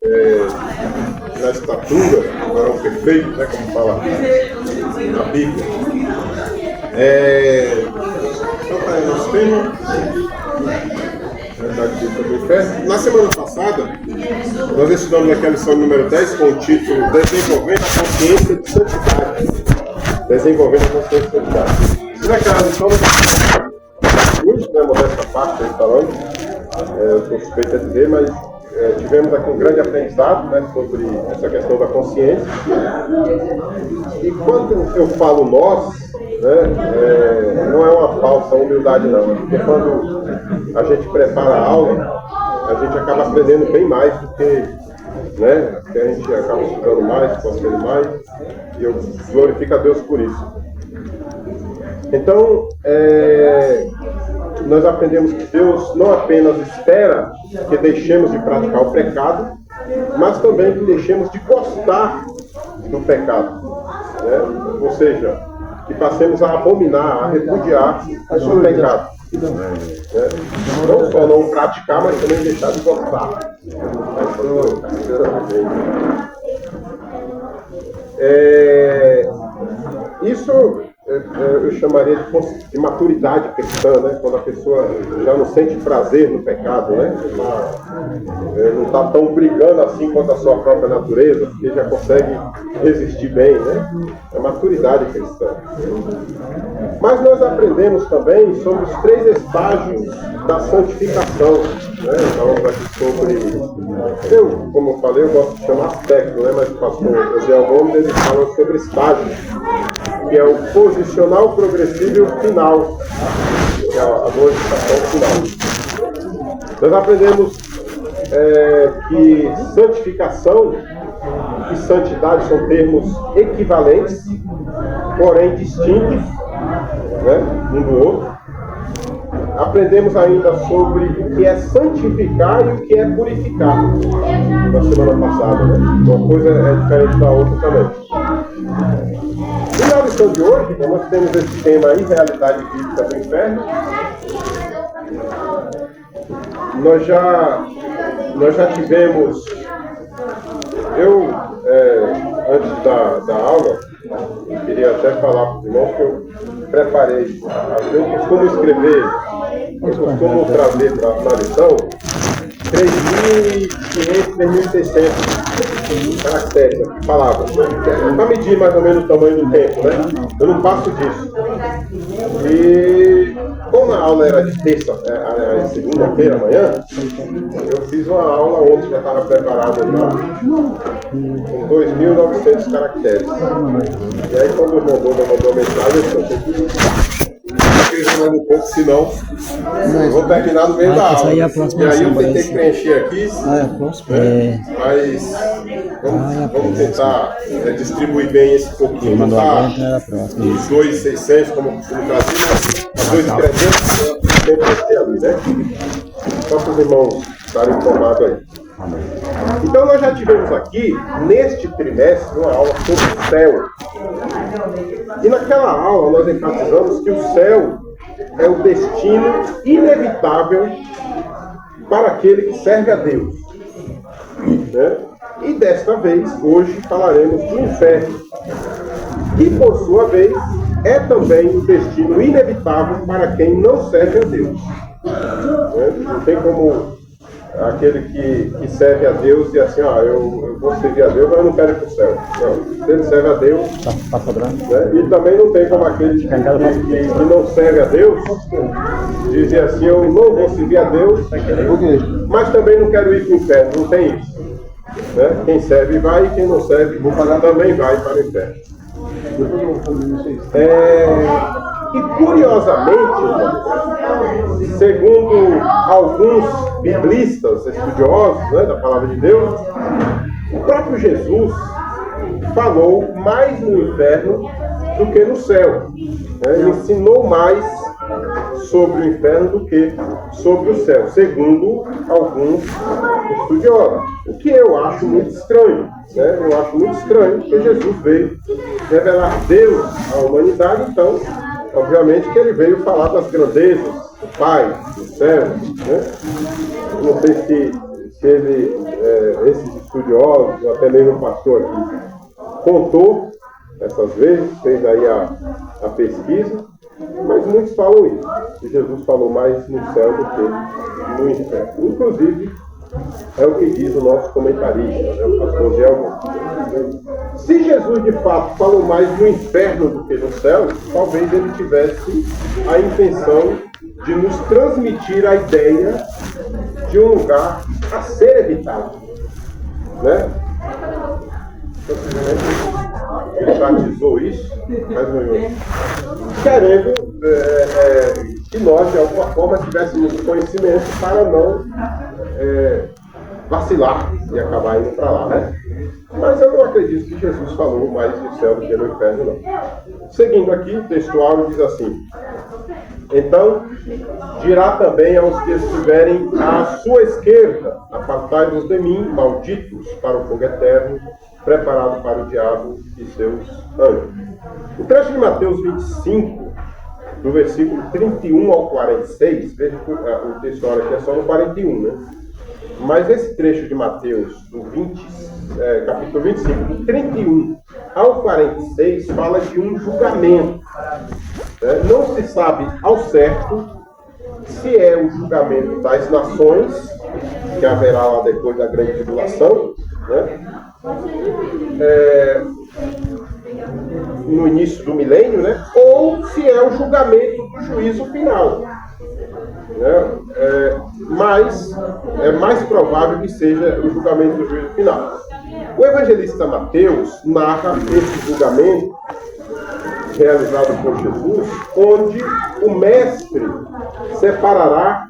na estatura, varão perfeito, né, como fala na Bíblia. Então tá aí nosso tema. Na semana passada, nós estudamos aquela lição número 10 com o título Desenvolvendo a Consciência de Santidade. Desenvolvendo a Consciência de Santidade. Se naquela lição, muito, né, modesta parte, falando, eu estou suspeito a dizer, mas tivemos aqui um grande aprendizado, né, sobre essa questão da consciência. E quando eu falo nós, né, não é uma falsa humildade, não. Porque quando a gente prepara a aula, a gente acaba aprendendo bem mais do que, né, que a gente acaba estudando mais, conhecendo mais, e eu glorifico a Deus por isso. Então, nós aprendemos que Deus não apenas espera que deixemos de praticar o pecado, mas também que deixemos de gostar do pecado, né? Ou seja, que passemos a abominar, a repudiar o pecado. Não só não praticar, mas também deixar de gostar. Isso eu chamaria de maturidade cristã, né? Quando a pessoa já não sente prazer no pecado, né? Não está tão brigando assim contra a sua própria natureza, porque já consegue resistir bem, né? É maturidade cristã. Mas nós aprendemos também sobre os 3 estágios da santificação, né? Falamos aqui sobre, como eu falei, eu gosto de chamar aspecto, né? Mas o pastor José Gomes, ele fala sobre estágios, que é o posicional progressivo e o final, que é a glorificação final. Nós aprendemos que santificação e santidade são termos equivalentes, porém distintos, né, um do outro. Aprendemos ainda sobre o que é santificar e o que é purificar, na semana passada, né? Uma coisa é diferente da outra também. E na lição de hoje, nós temos esse tema aí, realidade bíblica do inferno. Nós já tivemos, antes da aula, eu queria até falar para os irmãos que eu preparei. Eu costumo escrever, eu costumo trazer na lição 3.500, 3.600 caracteres, palavras. Para medir mais ou menos o tamanho do tempo, né? Eu não passo disso. E como a aula era de terça, segunda-feira, amanhã, eu fiz uma aula ontem, já estava preparada já, com 2.900 caracteres. E aí quando o irmão mandou mensagem, eu pensei mais um pouco, senão eu vou terminar no meio da aula. E aí eu tentei preencher aqui, mas vamos tentar distribuir bem esse pouquinho. Não tá os 2.600 como eu costumo trazer, mas 2.300 tem que ter ali, né? Só para os irmãos estarem informados aí. Então nós já tivemos aqui, neste trimestre, uma aula sobre o céu. E naquela aula nós enfatizamos que o céu é o destino inevitável para aquele que serve a Deus, né? E desta vez, hoje, falaremos do inferno, que por sua vez é também o destino inevitável para quem não serve a Deus, né? Não tem como aquele que serve a Deus e assim, eu vou servir a Deus, mas eu não quero ir para o céu. Não, se ele serve a Deus, né? E também não tem como aquele que não serve a Deus dizer assim, eu não vou servir a Deus, mas também não quero ir para o inferno. Não tem isso, né? Quem serve vai e quem não serve também vai para o inferno. E curiosamente, segundo alguns biblistas, estudiosos, né, da palavra de Deus, o próprio Jesus falou mais no inferno do que no céu, né? Ele ensinou mais sobre o inferno do que sobre o céu, segundo alguns estudiosos. O que eu acho muito estranho, né? Eu acho muito estranho porque Jesus veio revelar Deus à humanidade, então obviamente que ele veio falar das grandezas do Pai, do céu, né? Não sei se se ele, esses estudiosos, até mesmo o pastor aqui, contou essas vezes, fez aí a pesquisa, mas muitos falam isso, que Jesus falou mais no céu do que no inferno. Inclusive, é o que diz o nosso comentarista, né, o pastor Zé Augusto. Se Jesus de fato falou mais no inferno do que no céu, talvez ele tivesse a intenção de nos transmitir a ideia de um lugar a ser evitado, né? Ele batizou isso, mas querendo que nós de alguma forma tivéssemos conhecimento para não vacilar e acabar indo para lá, né? Mas eu não acredito que Jesus falou mais no céu do que no inferno, não. Seguindo aqui, o textual diz assim: então dirá também aos que estiverem à sua esquerda: apartai-vos de mim, malditos, para o fogo eterno, preparado para o diabo e seus anjos. O trecho de Mateus 25, do versículo 31 ao 46, veja que o textual aqui é só no 41, né? Mas esse trecho de Mateus, do capítulo 25, do 31 ao 46, fala de um julgamento. Não se sabe ao certo se é o julgamento das nações, que haverá lá depois da grande tribulação, né? No início do milênio, né? Ou se é o julgamento do juízo final. Mas é mais provável que seja o julgamento do juízo final. O evangelista Mateus narra esse julgamento realizado por Jesus, onde o mestre separará.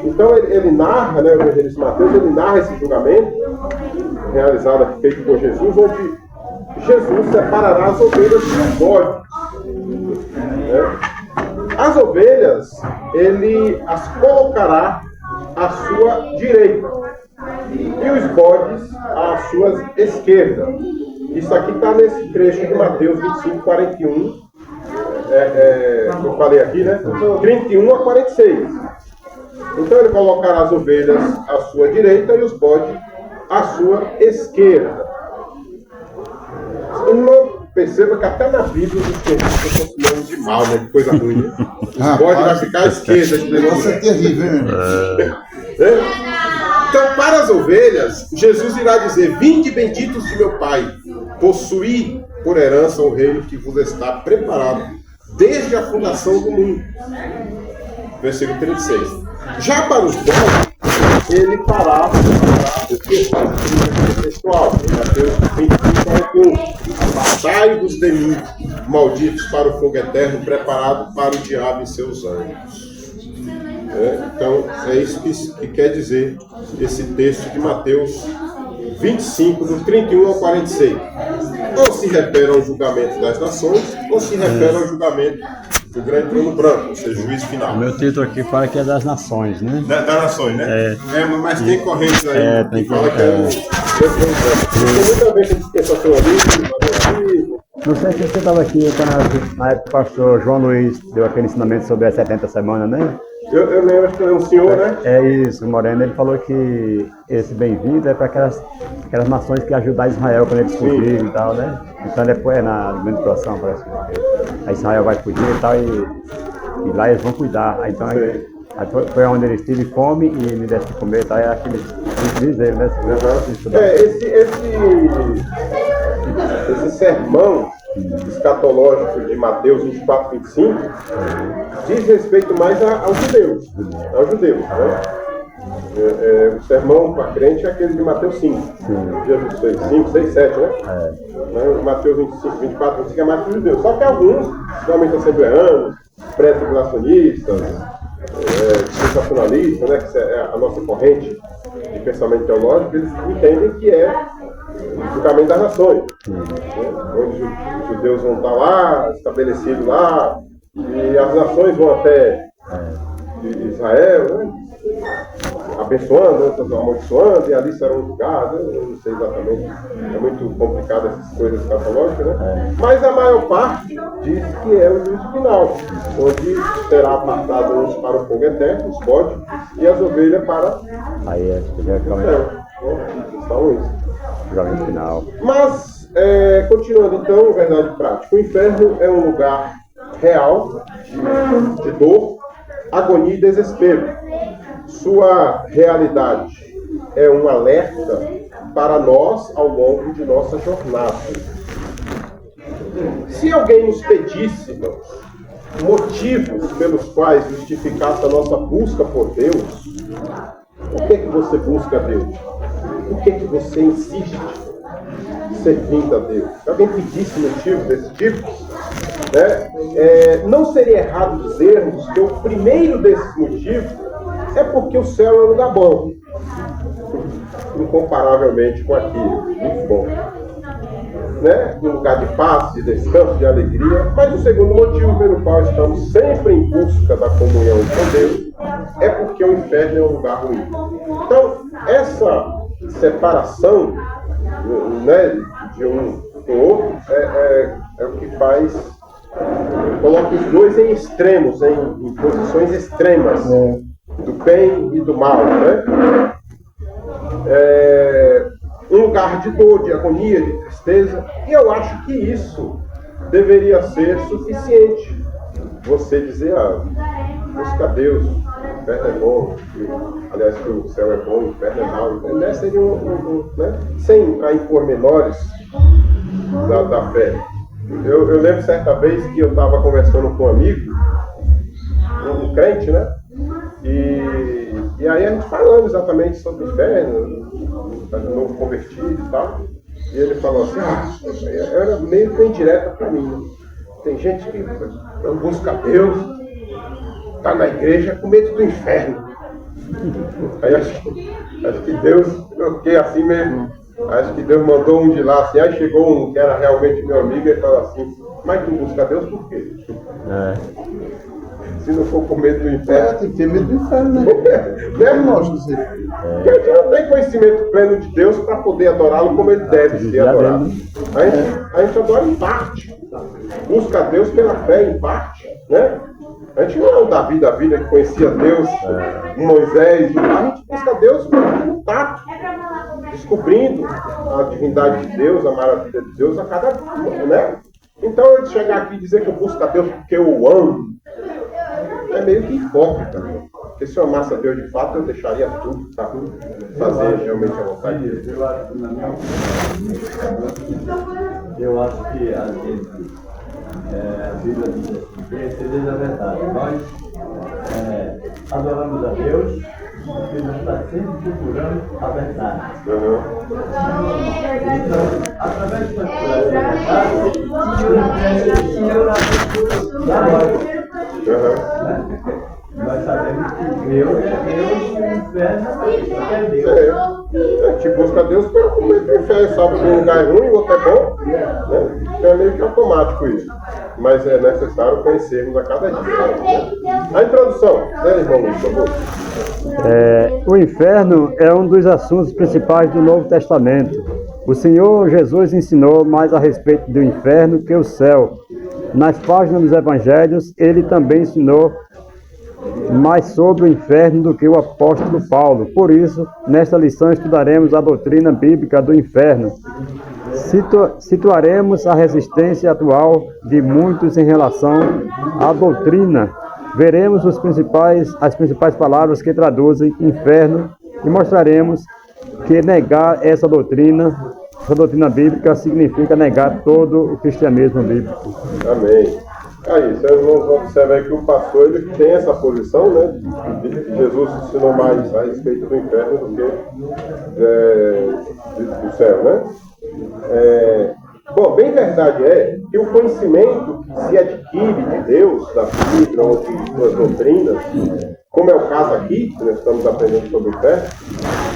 Então ele narra, né, o evangelista Mateus, ele narra esse julgamento realizado, feito por Jesus, onde Jesus separará as ovelhas dos bodes. As ovelhas, ele as colocará à sua direita e os bodes à sua esquerda. Isso aqui está nesse trecho de Mateus 25, 41, que eu falei aqui, né? 31 a 46. Então ele colocará as ovelhas à sua direita e os bodes à sua esquerda. Perceba que até na Bíblia os termos estão sinônimo de mal, né? De coisa ruim, né? Os bodes vai ficar à esquerda. Esse negócio é terrível, né? Então, para as ovelhas, Jesus irá dizer: vinde benditos de meu Pai, possuí por herança o reino que vos está preparado desde a fundação do mundo. Versículo 36. Já para os bodes, ele fará o textual, Mateus 25, 41. Apartai-vos de mim, malditos, para o fogo eterno, preparado para o diabo e seus anjos. Então, é isso que quer dizer esse texto de Mateus 25, do 31 ao 46. Ou se refere ao julgamento das nações, ou se refere ao julgamento do grande trono branco, ou seja, juízo final. O meu título aqui fala que é das nações, né? Das nações, né? Mas tem correntes aí tem que fala que é tem muita vez que a gente pensa seu amigo, não sei se você estava aqui na época que o pastor João Luiz deu aquele ensinamento sobre as 70 semanas, né? Eu lembro que foi um senhor, né? É isso, o Moreno, ele falou que esse bem-vindo é para aquelas nações que ajudar Israel quando eles fugirem e tal, né? Então depois na administração, parece que a Israel vai fugir e tal, e lá eles vão cuidar. Aí, então aí foi onde eles tive fome e me desse de comer e tal, é aquele dizer, né? Esse sermão escatológico de Mateus 24, 25 diz respeito mais aos judeus, né? O sermão para crente é aquele de Mateus 5. Jesus fez 5, 6, 7, né? Mateus 25, 24, 25 é mais para os judeus. Só que alguns, realmente assembleanos, pré-tribulacionistas, sensacionalistas, né, que é a nossa corrente de pensamento teológico, eles entendem que é o julgamento das nações, né? Onde os judeus vão estar lá, estabelecidos lá, e as nações vão até Israel, né? abençoando, outras amaldiçoando, e ali será um lugar, né? Eu não sei exatamente, é muito complicado essas coisas escatológicas, né? Mas a maior parte diz que é o juízo final, onde será apartado uns para o fogo eterno, os bodes, e as ovelhas para Aí é o céu. Né? Então, isso. julgamento final. Mas, continuando então, verdade prática, o inferno é um lugar real, de dor, agonia e desespero. Sua realidade é um alerta para nós ao longo de nossa jornada. Se alguém nos pedisse motivos pelos quais justificasse a nossa busca por Deus, por que você busca a Deus? Por que você insiste servindo a Deus? Se alguém pedisse motivos desse tipo, né, não seria errado dizermos que o primeiro desses motivos é porque o céu é um lugar bom, incomparavelmente com aquilo, muito bom, né? Um lugar de paz, de descanso, de alegria. Mas o segundo motivo pelo qual estamos sempre em busca da comunhão com Deus é porque o inferno é um lugar ruim. Então, essa separação, né, de um com o outro é o que faz, coloca os dois em extremos, em posições extremas, do bem e do mal, né? Um lugar de dor, de agonia, de tristeza, e eu acho que isso deveria ser suficiente. Você dizer, busca Deus, o inferno é bom, aliás, que o céu é bom, o inferno é mau, né? Seria né? Sem entrar em pormenores da fé. Eu lembro certa vez que eu estava conversando com um amigo, um crente, né? E aí a gente falando exatamente sobre o inferno, novo convertido e tal. E ele falou assim, era meio que indireta para mim. Né? Tem gente que não busca Deus, está na igreja com medo do inferno. Aí acho que Deus, eu fiquei assim mesmo. Acho que Deus mandou um de lá assim, aí chegou um que era realmente meu amigo e falou assim, mas tu busca Deus por quê? Se não for com medo do inferno. Tem que ter medo do inferno, né? Porque a gente não tem conhecimento pleno de Deus para poder adorá-lo como ele deve ser adorado. A gente adora em parte. Busca Deus pela fé em parte, né? A gente não é o Davi da vida que conhecia Deus, Moisés, a gente busca Deus pelo tato, descobrindo a divindade de Deus, a maravilha de Deus a cada dia, né? Então eu chegar aqui e dizer que eu busco a Deus porque eu o amo, é meio que hipócrita. Porque se eu amasse a Deus de fato, eu deixaria tudo para fazer realmente a vontade dele. Eu acho que a gente, a Bíblia diz assim, conhecereis a verdade. Nós adoramos a Deus porque nós estamos sempre procurando a verdade. Então, através de procurar essa verdade, nós sabemos que Deus é Deus e o inferno é Deus. A gente busca Deus pelo meio do inferno, sabe que um lugar é ruim, o outro é bom, né? Então é meio que automático isso. Mas é necessário conhecermos a cada dia. Né? A introdução, né, irmão Luiz, por favor? O inferno é um dos assuntos principais do Novo Testamento. O Senhor Jesus ensinou mais a respeito do inferno que o céu. Nas páginas dos Evangelhos, ele também ensinou mais sobre o inferno do que o apóstolo Paulo. Por isso, nesta lição estudaremos a doutrina bíblica do inferno. Situaremos a resistência atual de muitos em relação à doutrina. Veremos as principais palavras que traduzem inferno e mostraremos que negar essa doutrina bíblica significa negar todo o cristianismo bíblico. Amém. Aí, vocês vão observar que o pastor ele tem essa posição, né? Jesus ensinou mais a respeito do inferno do que do céu, né? Bom, bem verdade é que o conhecimento que se adquire de Deus, da Bíblia ou de suas doutrinas, como é o caso aqui, que nós estamos aprendendo sobre o inferno,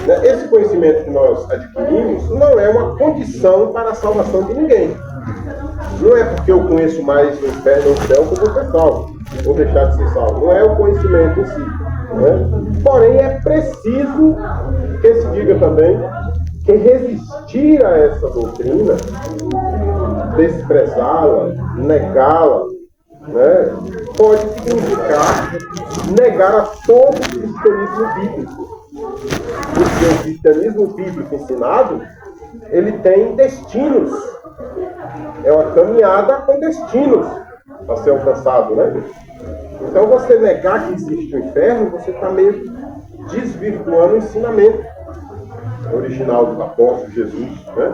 né? Esse conhecimento que nós adquirimos não é uma condição para a salvação de ninguém. Não é porque eu conheço mais o inferno ou o céu que eu vou ser salvo, ou deixar de ser salvo. Não é o conhecimento em si. né? Porém, é preciso que se diga também que resistir a essa doutrina, desprezá-la, negá-la, né, pode significar negar a todo o cristianismo bíblico. Porque o cristianismo bíblico ensinado, ele tem destinos. É uma caminhada com destinos a ser alcançado, né? Então, você negar que existe o inferno, você está meio desvirtuando o ensinamento original do apóstolo Jesus, né?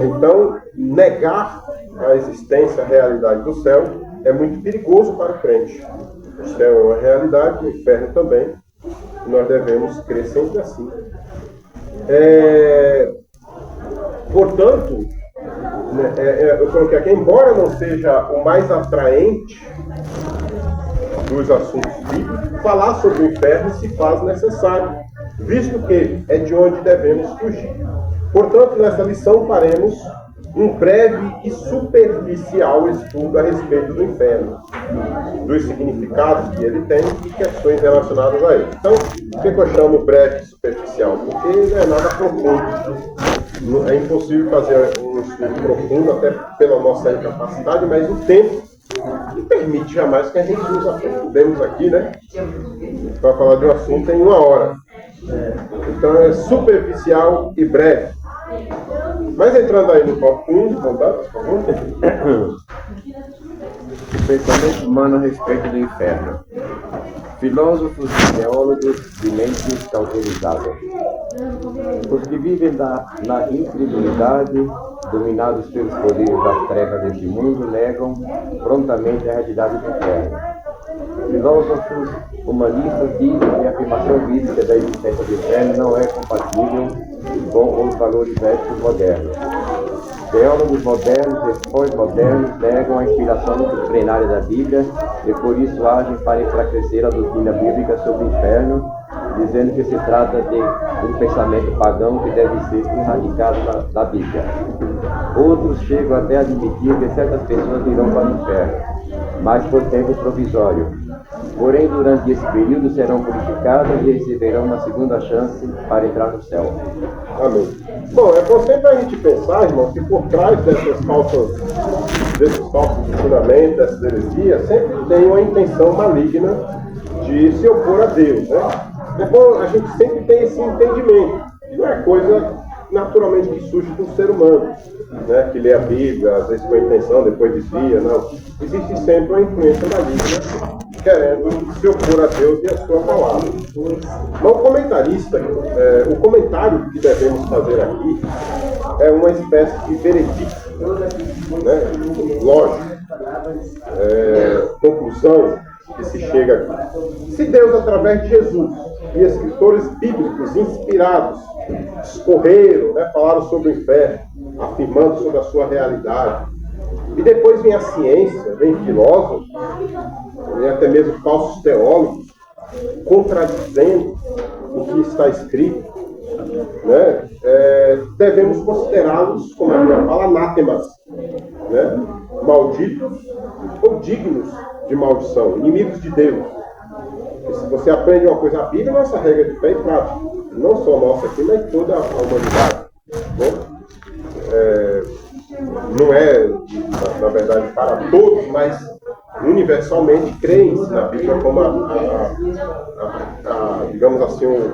Então, negar a existência, a realidade do céu é muito perigoso para o crente. O céu é uma realidade, o inferno também. E nós devemos crer sempre assim. Portanto, eu coloquei aqui, embora não seja o mais atraente dos assuntos bíblicos, falar sobre o inferno se faz necessário, visto que é de onde devemos fugir. Portanto, nessa lição faremos um breve e superficial estudo a respeito do inferno, dos significados que ele tem e questões relacionadas a ele. Então, por que eu chamo breve e superficial? Porque não é nada profundo. É impossível fazer um estudo profundo, até pela nossa incapacidade, mas o tempo não permite jamais que a gente nos aprofundemos aqui, né? Para falar de um assunto em 1 hora. Então é superficial e breve. Mas entrando aí no tópico 1, vontade, por favor. O pensamento humano a respeito do inferno. Filósofos e teólogos de mentes cauterizadas. Os que vivem na incredulidade, dominados pelos poderes das trevas deste mundo, negam prontamente a realidade do inferno. Filósofos humanistas dizem que a afirmação física da existência do inferno não é compatível com os valores éticos modernos. Teólogos modernos e pós-modernos negam a inspiração doutrinária da Bíblia e por isso agem para enfraquecer a doutrina bíblica sobre o inferno, dizendo que se trata de um pensamento pagão que deve ser erradicado da Bíblia. Outros chegam até a admitir que certas pessoas irão para o inferno, mas por tempo provisório. Porém, durante esse período serão purificadas e receberão uma segunda chance para entrar no céu. Amém. Bom, é bom sempre a gente pensar, irmão, que por trás desses falsos ensinamentos, dessas heresias, sempre tem uma intenção maligna de se opor a Deus, né? É bom a gente sempre ter esse entendimento. E não é coisa naturalmente que surge do ser humano, né? Que lê a Bíblia, às vezes com a intenção, depois desvia, não. Existe sempre uma influência maligna querendo se opor a Deus e a sua palavra. Mas o comentarista, o comentário que devemos fazer aqui é uma espécie de veredicto, né? Lógico, conclusão que se chega aqui. Se Deus, através de Jesus e escritores bíblicos inspirados, discorreram, né, falaram sobre o inferno, afirmando sobre a sua realidade, e depois vem a ciência, vem filósofos, e até mesmo falsos teólogos, contradizendo o que está escrito, né? Devemos considerá-los, como a Bíblia fala, anátemas, né? Malditos ou dignos de maldição, inimigos de Deus. E se você aprende uma coisa, a Bíblia é nossa regra de fé e prática, não só nossa aqui, mas toda a humanidade, né? Não é, na verdade, para todos, mas universalmente creem-se na Bíblia como digamos assim, um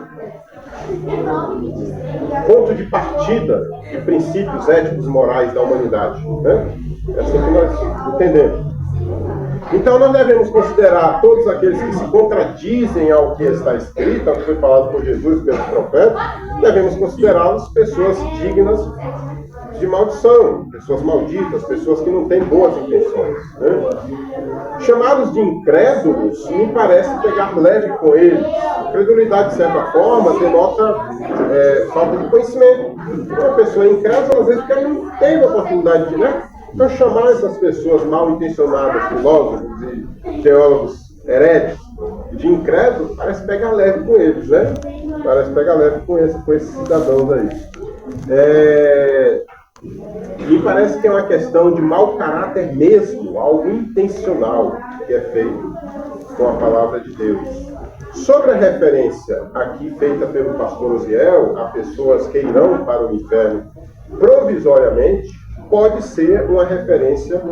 ponto de partida de princípios éticos e morais da humanidade, né? É assim que nós entendemos. Então nós devemos considerar todos aqueles que se contradizem ao que está escrito, ao que foi falado por Jesus e pelos profetas, devemos considerá-los pessoas dignas de maldição, pessoas malditas, pessoas que não têm boas intenções, né? Chamados de incrédulos, me parece pegar leve com eles. A credulidade, de certa forma, denota falta de conhecimento. Uma pessoa incrédula, às vezes, porque não teve a oportunidade de, né? Então, chamar essas pessoas mal intencionadas, filósofos e teólogos heréticos, de incrédulos, parece pegar leve com eles, né? Parece pegar leve com esses cidadãos aí. E parece que é uma questão de mau caráter mesmo, algo intencional. que é feito com a palavra de Deus. Sobre a referência aqui feita pelo pastor Osiel a pessoas que irão para o inferno provisoriamente, pode ser uma referência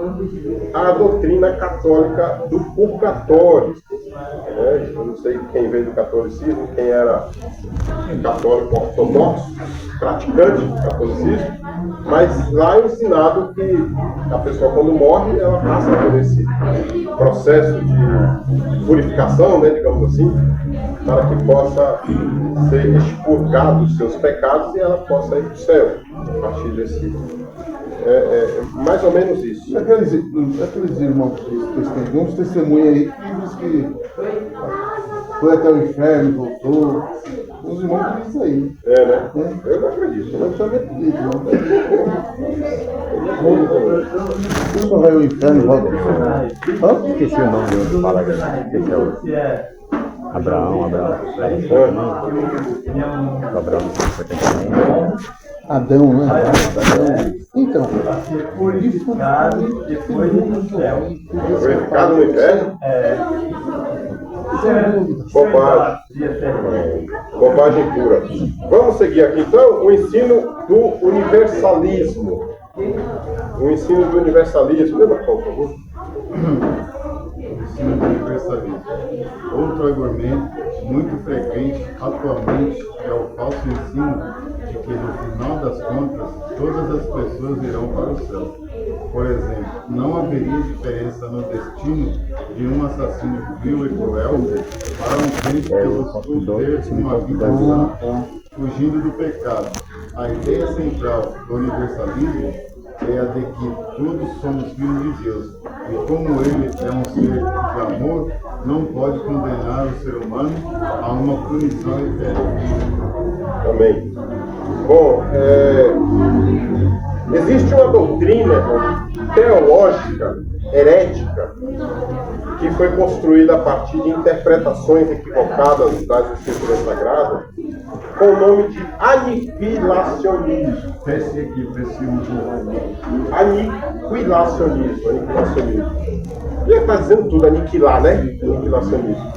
à doutrina católica do purgatório. Eu não sei quem veio do catolicismo, quem era católico ortodoxo, praticante do catolicismo, mas lá é ensinado que a pessoa, quando morre, ela passa por esse processo de purificação, né, digamos assim, para que possa ser expurgado dos seus pecados e ela possa ir para o céu a partir desse. Mais ou menos isso. Aqueles irmãos que uns testemunhos aí que diz que foi até o inferno, voltou. Os irmãos que dizem isso aí. Né? Eu não acredito. Eu também acredito, não. Você só vai ao inferno e volta ao céu. Esqueci o nome de outro fala que esse é o Abraão. Abraão foi Adão, né? Adão. Então, purificado depois do céu. Purificado no inferno? Bobagem. Bobagem pura. Vamos seguir aqui então o ensino do universalismo. O ensino do universalismo. Lembra, por favor? Ensino do universalismo. Outro argumento muito frequente atualmente é o falso ensino de que no final das contas todas as pessoas irão para o céu. Por exemplo, não haveria diferença no destino de um assassino vil e cruel para um crente que buscou ter uma vida santa, fugindo do pecado. A ideia central do universalismo é a de que todos somos filhos de Deus, e como Ele é um ser de amor, não pode condenar o ser humano a uma punição eterna. Amém. Bom, existe uma doutrina teológica, herética, que foi construída a partir de interpretações equivocadas das Escrituras Sagradas, com o nome de aniquilacionismo. Aniquilacionismo. Ele está dizendo tudo, aniquilar, né? Aniquilacionismo.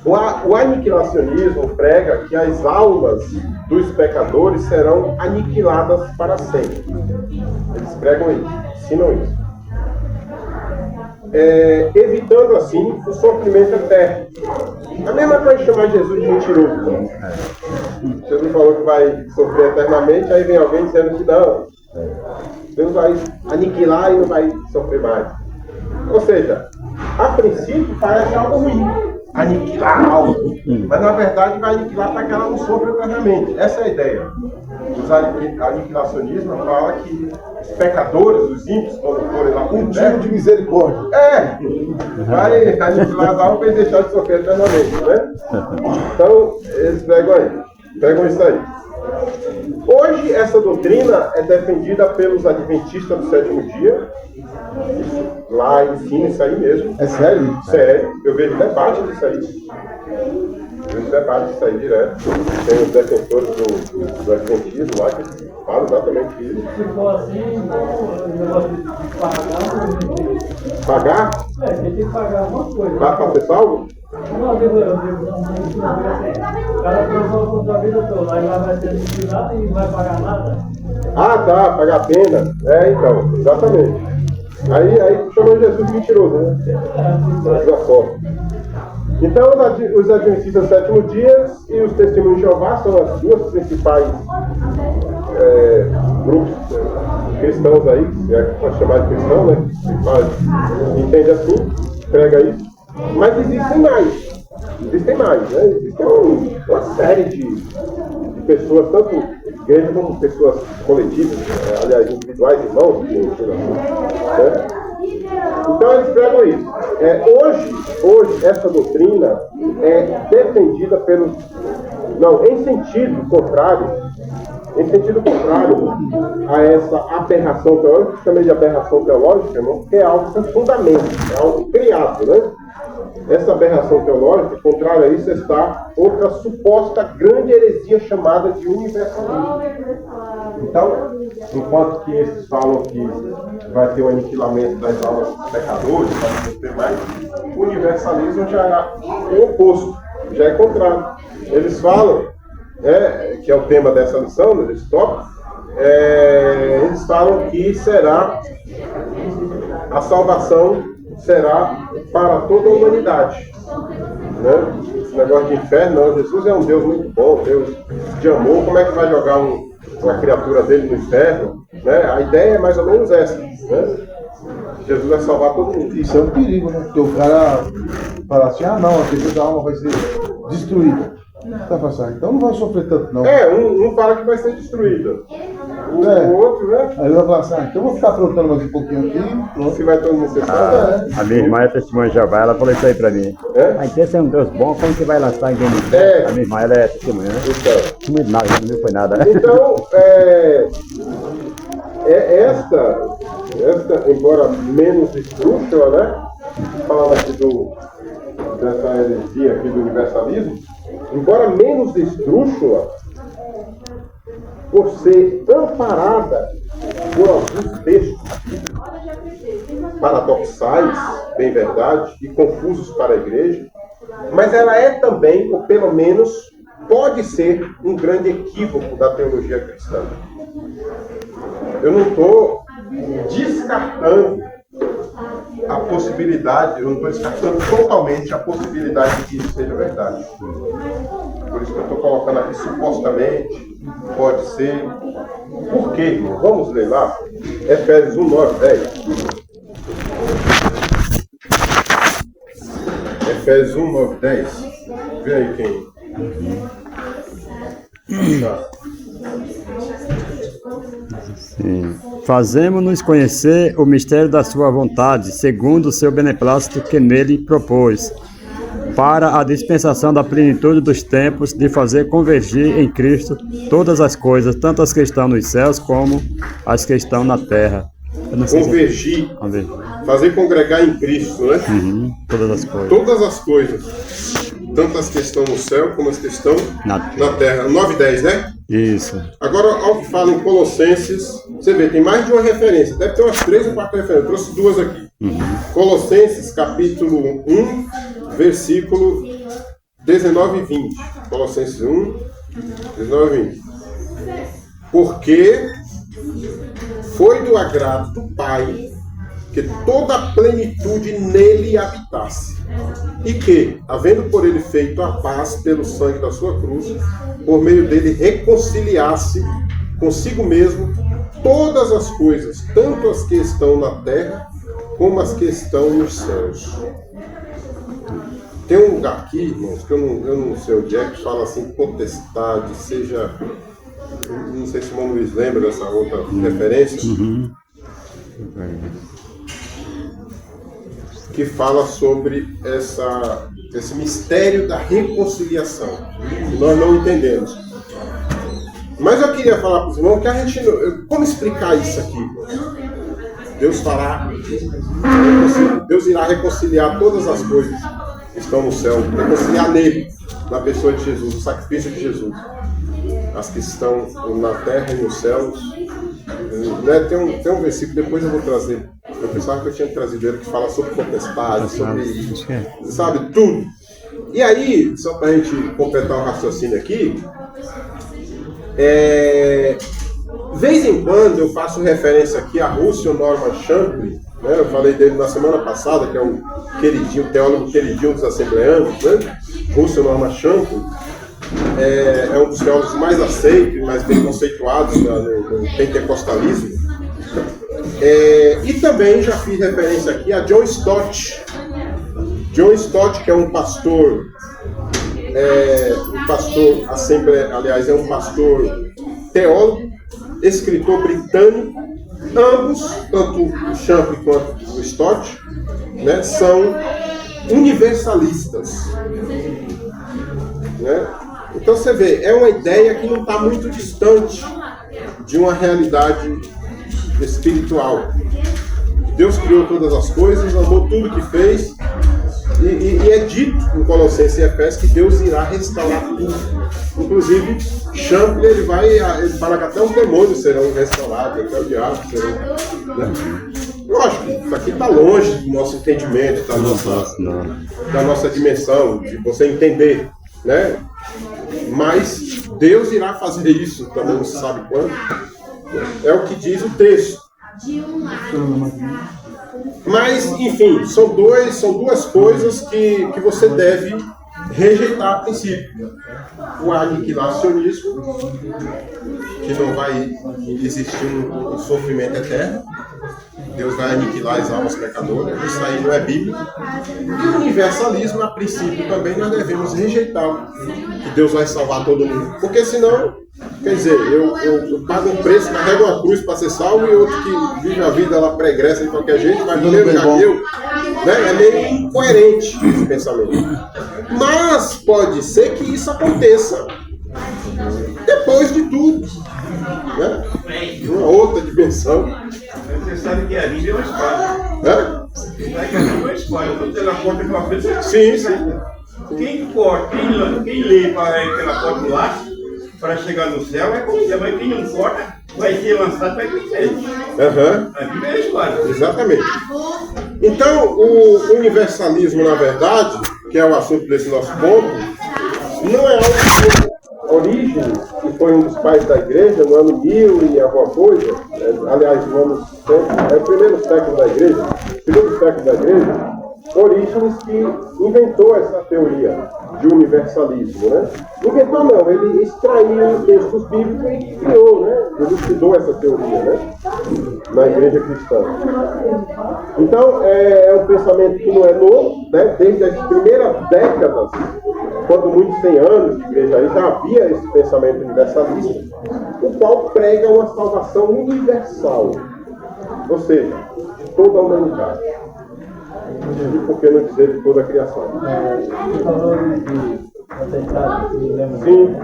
O aniquilacionismo prega que as almas dos pecadores serão aniquiladas para sempre. Eles pregam isso, ensinam isso. Evitando assim o sofrimento eterno. A mesma coisa de chamar Jesus de mentiroso. Jesus falou que vai sofrer eternamente, aí vem alguém dizendo que não. Deus vai aniquilar e não vai sofrer mais. Ou seja, a princípio parece algo ruim. Aniquilar algo. Mas na verdade vai aniquilar para que ela não sofra eternamente. Essa é a ideia. Os aniquilacionistas falam que os pecadores, os ímpios, quando forem lá um tipo de misericórdia. Vai aniquilar as almas e deixar de sofrer eternamente, né? Então, eles pregam isso aí. Hoje, essa doutrina é defendida pelos adventistas do sétimo dia. Lá ensina isso aí mesmo. É sério? Sério. Eu vejo debate disso aí. Direto. Tem os defensores do adventismo lá que falam exatamente isso. Se for assim, o negócio de pagar. Pagar? Tem que pagar alguma coisa. Para ser salvo? Não, eu digo o cara pensou com a vida toda, aí lá vai ser aniquilado e não vai pagar nada. Ah, tá, pagar a pena. Então, exatamente. Aí chamou Jesus de mentiroso, né? Dessa forma. Então, os adventistas do sétimo dia e os testemunhos de Jeová são as duas principais grupos cristãos aí, que é pode chamar de cristão, né? Entende assim, prega isso. Mas existem mais, né? Existe uma série de pessoas, tanto igrejas como pessoas coletivas, aliás, individuais, irmãos, né? Então eles pregam isso. Hoje essa doutrina é defendida pelos. Não, em sentido contrário a essa aberração teológica, que chamei de aberração teológica, irmão, que é algo sem fundamento, é algo criado, né? essa aberração teológica, contrária a isso, está outra suposta grande heresia chamada de universalismo. Então, enquanto que esses falam que vai ter o aniquilamento das almas dos pecadores, para não ter mais, o universalismo já é o oposto, já é contrário. Eles falam, que é o tema dessa lição, desse tópico, eles falam que a salvação será para toda a humanidade. Né? Esse negócio de inferno, não, Jesus é um Deus muito bom, Deus de amor, como é que vai jogar uma criatura dele no inferno? Né? A ideia é mais ou menos essa. Né? Jesus vai salvar todo mundo. Isso é um perigo, né? Porque o cara fala assim, não, a pessoa da alma vai ser destruída. Tá passando. Então não vai sofrer tanto, não. Um fala que vai ser destruída. O outro, né? Aí ele vai falar assim, então eu vou ficar aprontando mais um pouquinho aqui. Pronto. Se vai todo mundo ser salvo. A minha irmã é testemunha de Jeová, ela falou isso aí pra mim. Aí Deus é um Deus bom, como que vai lançar ninguém no céu? A minha irmã, ela é testemunha, né? Então. Não nada, não foi nada. Então, esta, embora menos esdrúxula, né? Falando aqui dessa heresia aqui do universalismo, embora menos esdrúxula, por ser amparada por alguns textos paradoxais, bem verdade, e confusos para a igreja, mas ela é também, ou pelo menos pode ser, um grande equívoco da teologia cristã. Eu não estou descartando a possibilidade, eu não estou descartando totalmente a possibilidade de que isso seja verdade. Por isso que eu estou colocando aqui supostamente, pode ser. Por quê, irmão? Vamos ler lá. Efésios 1, 9, 10. Efésios 1, 9, 10. Vê aí quem. Sim. Fazemos-nos conhecer o mistério da sua vontade, segundo o seu beneplácito que nele propôs, para a dispensação da plenitude dos tempos, de fazer convergir em Cristo todas as coisas, tanto as que estão nos céus como as que estão na terra. Convergir. Fazer congregar em Cristo, né? Todas as coisas. Todas as coisas. Tanto as que estão no céu como as que estão na terra. 9 e 10, né? Isso. Agora, ao que fala em Colossenses, você vê, tem mais de uma referência. Deve ter umas 3 ou 4 referências. Eu trouxe 2 aqui. Colossenses, capítulo 1, versículo 19 e 20. Colossenses 1, 19 e 20. Porque foi do agrado do Pai que toda a plenitude nele habitasse, e que, havendo por ele feito a paz pelo sangue da sua cruz, por meio dele reconciliasse consigo mesmo todas as coisas, tanto as que estão na terra como as que estão nos céus. Tem um lugar aqui, irmãos, que eu não sei onde é, que fala assim, potestade, seja... Não sei se o irmão Luiz lembra dessa outra referência. Que fala sobre esse mistério da reconciliação. Que nós não entendemos. Mas eu queria falar para os irmãos que a gente... Como explicar isso aqui? Deus irá reconciliar todas as coisas que estão no céu. Reconciliar nele, na pessoa de Jesus, o sacrifício de Jesus. As que estão na terra e nos céus. Né? Tem um versículo, depois eu vou trazer. Eu pensava que eu tinha trazido ele, que fala sobre potestade, sobre, sabe, tudo. E aí, só para a gente completar o raciocínio aqui, vez em quando eu faço referência aqui a Russell Norman Champlin, né? Eu falei dele na semana passada, que é um queridinho, teólogo queridinho dos assembleanos, né? Russell Norman Champlin. É um dos teólogos mais aceitos, mais bem conceituados no pentecostalismo. E também já fiz referência aqui a John Stott. John Stott, que é um pastor, aliás, é um pastor teólogo, escritor britânico. Ambos, tanto o Champlin quanto o Stott, né, são universalistas. Né? Então você vê, é uma ideia que não está muito distante de uma realidade espiritual. Deus criou todas as coisas, amou tudo que fez, E é dito em Colossenses e Efésios que Deus irá restaurar tudo. Inclusive, Champlin ele fala que até os demônios serão restaurados, até o diabo serão. Né? Lógico, isso aqui está longe do nosso entendimento, da nossa dimensão, de você entender, né? Mas Deus irá fazer isso, também não se sabe quando. É o que diz o texto. Mas, enfim, são duas coisas que você deve rejeitar a princípio. O aniquilacionismo, que não vai existir um sofrimento eterno. Deus vai aniquilar as almas pecadoras, isso aí não é bíblico. E o universalismo, a princípio, também nós devemos rejeitar, que Deus vai salvar todo mundo. Porque senão, quer dizer, eu pago um preço, carrego uma cruz para ser salvo, e outro que vive a vida, ela pregressa de qualquer jeito, mas no mesmo lugar que eu, né? É meio incoerente esse pensamento. Mas pode ser que isso aconteça depois de tudo, né? Uma outra dimensão. Você sabe que a Bíblia é uma espada. Você sabe que a Bíblia é uma espada. Quando ela corta aquela coisa, sim, sim. Quem lê para aquela porta lá, para chegar no céu, é como céu, mas quem não corta, vai ser lançado para o inferno. A Bíblia é a espada. Exatamente. Então, o universalismo, na verdade, que é o assunto desse nosso ponto, não é algo que Orígenes, que foi um dos pais da igreja, no ano 1000 e alguma coisa, aliás, no ano o primeiro século da igreja, Orígenes que inventou essa teoria de universalismo, né? Inventou não, ele extraiu textos bíblicos e criou, né? Ele estudou essa teoria, né? Na igreja cristã. Então, é um pensamento que não é novo, né? Desde as primeiras décadas, quando muitos 100 anos de igreja aí, já havia esse pensamento universalista, o qual prega uma salvação universal, ou seja, de toda a humanidade. E por que não dizer de toda a criação? Você falou de atentado, você lembra? Sim.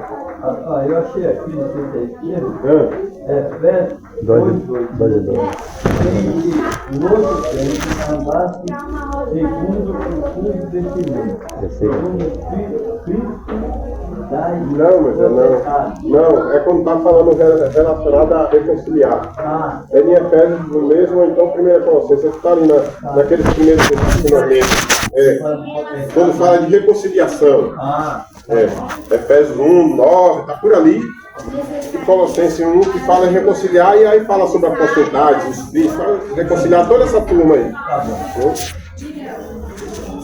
Eu achei aqui, não sei se é esquerdo, Efésios 2:2. E o outro crente andasse segundo o curso desse mundo, segundo Cristo da igreja. Não, mas não, é quando está falando relacionado a reconciliar. É em Efésios do mesmo, ou então 1 Colossenses, você está ali naqueles primeiros ensinamentos. Quando fala de reconciliação. Efésios 1, 9, está por ali. E Colossenses 1 que fala em reconciliar, e aí fala sobre a apostatade, os Cristo, reconciliar toda essa turma aí.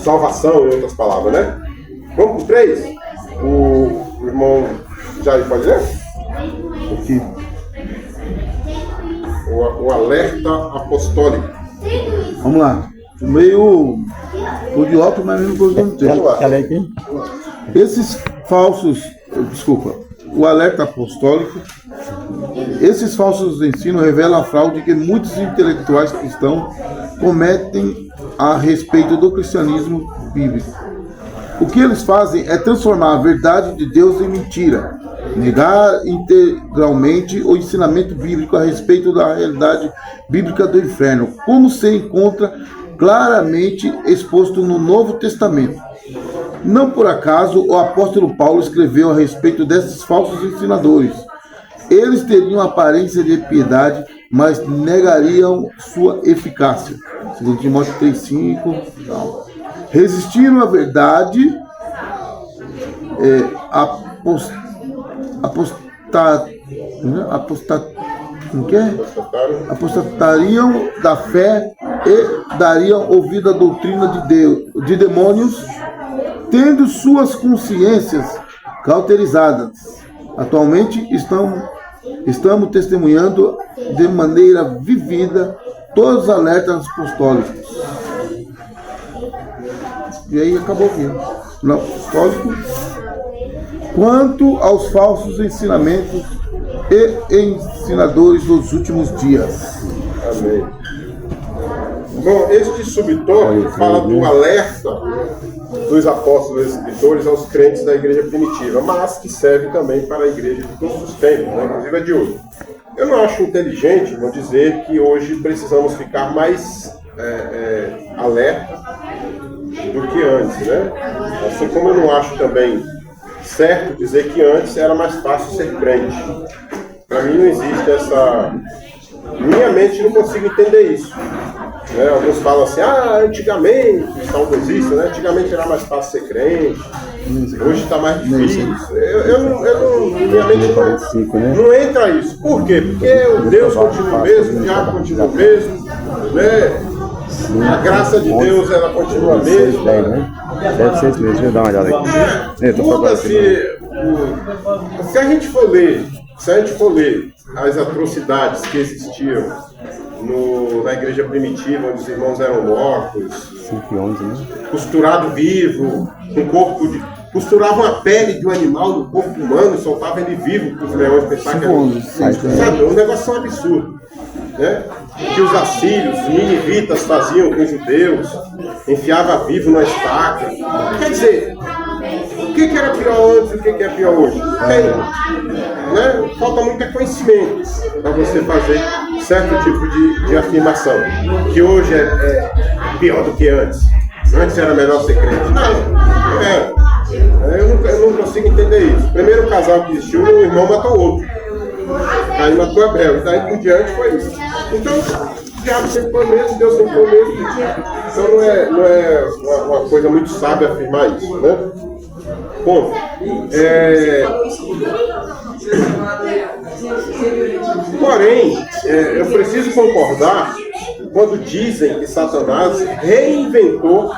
Salvação, em outras palavras, né? Vamos para o 3? O irmão Jair pode ler? Aqui. O alerta apostólico. Vamos lá. Meio idiota, mas mesmo gostando do texto. Esses falsos, o alerta apostólico, esses falsos ensinos revelam a fraude que muitos intelectuais cristãos cometem a respeito do cristianismo bíblico. O que eles fazem é transformar a verdade de Deus em mentira, negar integralmente o ensinamento bíblico a respeito da realidade bíblica do inferno, como se encontra claramente exposto no Novo Testamento. Não por acaso o apóstolo Paulo escreveu a respeito desses falsos ensinadores. Eles teriam aparência de piedade, mas negariam sua eficácia. 2 Timóteo 3,5. Resistiram à verdade, apostatariam da fé e dariam ouvido à doutrina de Deus, de demônios, tendo suas consciências cauterizadas. Atualmente estamos testemunhando de maneira vivida todos os alertas apostólicos. E aí acabou aqui. No apostólico. Quanto aos falsos ensinamentos e ensinadores dos últimos dias. Amém. Bom, este subtópico fala do alerta dos apóstolos e escritores aos crentes da igreja primitiva, mas que serve também para a igreja de todos os tempos, né? Inclusive a de hoje. Eu não acho inteligente, vou dizer, que hoje precisamos ficar mais alerta, do que antes, né? Assim como eu não acho também certo dizer que antes era mais fácil ser crente. Para mim não existe essa... Minha mente não consigo entender isso. Né? Alguns falam assim, antigamente, saudosista, né? Antigamente era mais fácil ser crente, hoje está mais difícil. Minha mente não entra isso. Por quê? Porque o Deus continua o mesmo, o diabo continua o mesmo, né? A graça de Deus, ela continua a mesma. Deve ser isso mesmo, deixa eu dar uma olhada aqui. Muda-se. Se a gente for ler as atrocidades que existiam na igreja primitiva, onde os irmãos eram mortos, 5:11, né? costurado vivo, com corpo de... Costuravam a pele de um animal no corpo humano e soltavam ele vivo para os leões pensar que era... Sabe, um negócio absurdo. Né? Que os assírios, os ninivitas faziam com os judeus, enfiava vivo na estaca. Quer dizer, o que era pior antes e o que é pior hoje? Né? Falta muito conhecimento para você fazer certo tipo de afirmação. Que hoje é pior do que antes. Antes era melhor ser crente. Não era. Eu não consigo entender isso. O primeiro casal que existiu, um irmão matou o outro. Aí matou Abel. E daí por diante foi isso. Então, o diabo sempre foi o mesmo, Deus sempre foi o mesmo. Então não é uma coisa muito sábia afirmar isso, né? Bom, porém, eu preciso concordar quando dizem que Satanás reinventou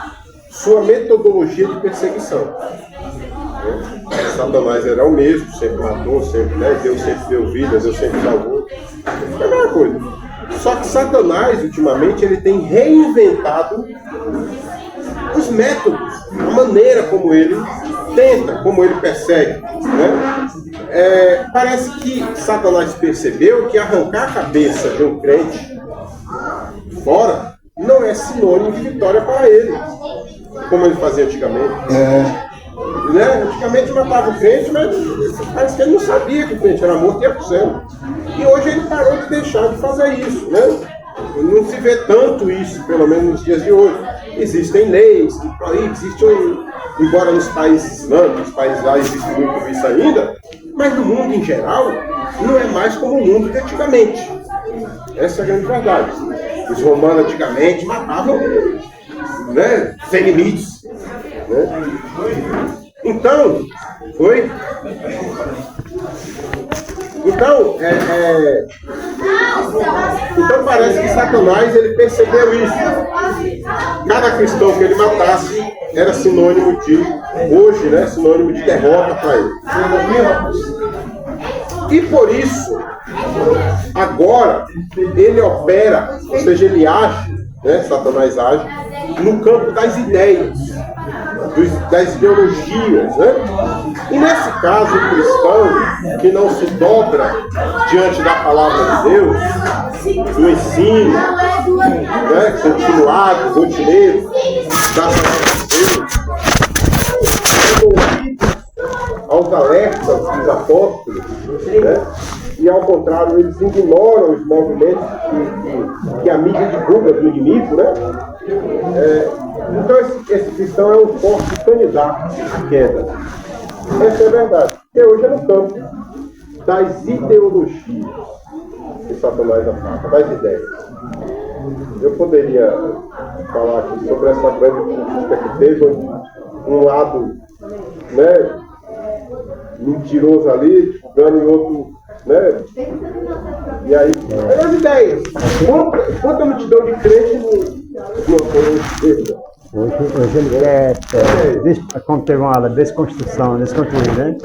sua metodologia de perseguição. Satanás era o mesmo, sempre matou, sempre, né? Deus sempre deu vida, Deus sempre salvou. É a mesma coisa. Só que Satanás, ultimamente, ele tem reinventado os métodos, a maneira como ele tenta, como ele persegue. Né? Parece que Satanás percebeu que arrancar a cabeça de um crente fora não é sinônimo de vitória para ele, como ele fazia antigamente. Né? Antigamente matava o crente, mas parece que ele não sabia que o crente era morto e ia pro céu. E hoje ele parou de deixar de fazer isso. Né? Não se vê tanto isso, pelo menos nos dias de hoje. Existem leis que existem, embora nos países islâmicos, nos países lá existe muito isso ainda, mas no mundo em geral não é mais como o mundo de antigamente. Essa é a grande verdade. Os romanos antigamente matavam, né, sem limites. Né? Então, Então parece que Satanás ele percebeu isso. Cada cristão que ele matasse era sinônimo de, hoje, né, sinônimo de derrota para ele. E por isso, agora, ele opera, ou seja, ele age, né, Satanás age, no campo das ideias, das ideologias, né? E nesse caso, o cristão que não se dobra diante da palavra de Deus, do ensino, né, continuado, rotineiro, da palavra de Deus, aos alertas dos apóstolos, né? E ao contrário, eles ignoram os movimentos que a mídia divulga do inimigo, né? Então esse cristão é um forte candidato à queda. Essa é a verdade. Porque hoje é no campo das ideologias que Satanás ataca, das ideias. Eu poderia falar aqui sobre essa grande conquista que teve, um lado, né, mentiroso ali, divulgando, e outro, né? E aí, as ideias. Quanta multidão de crente no apoio de esquerda. Hoje ele quer, como teve uma aula, desconstruir, né?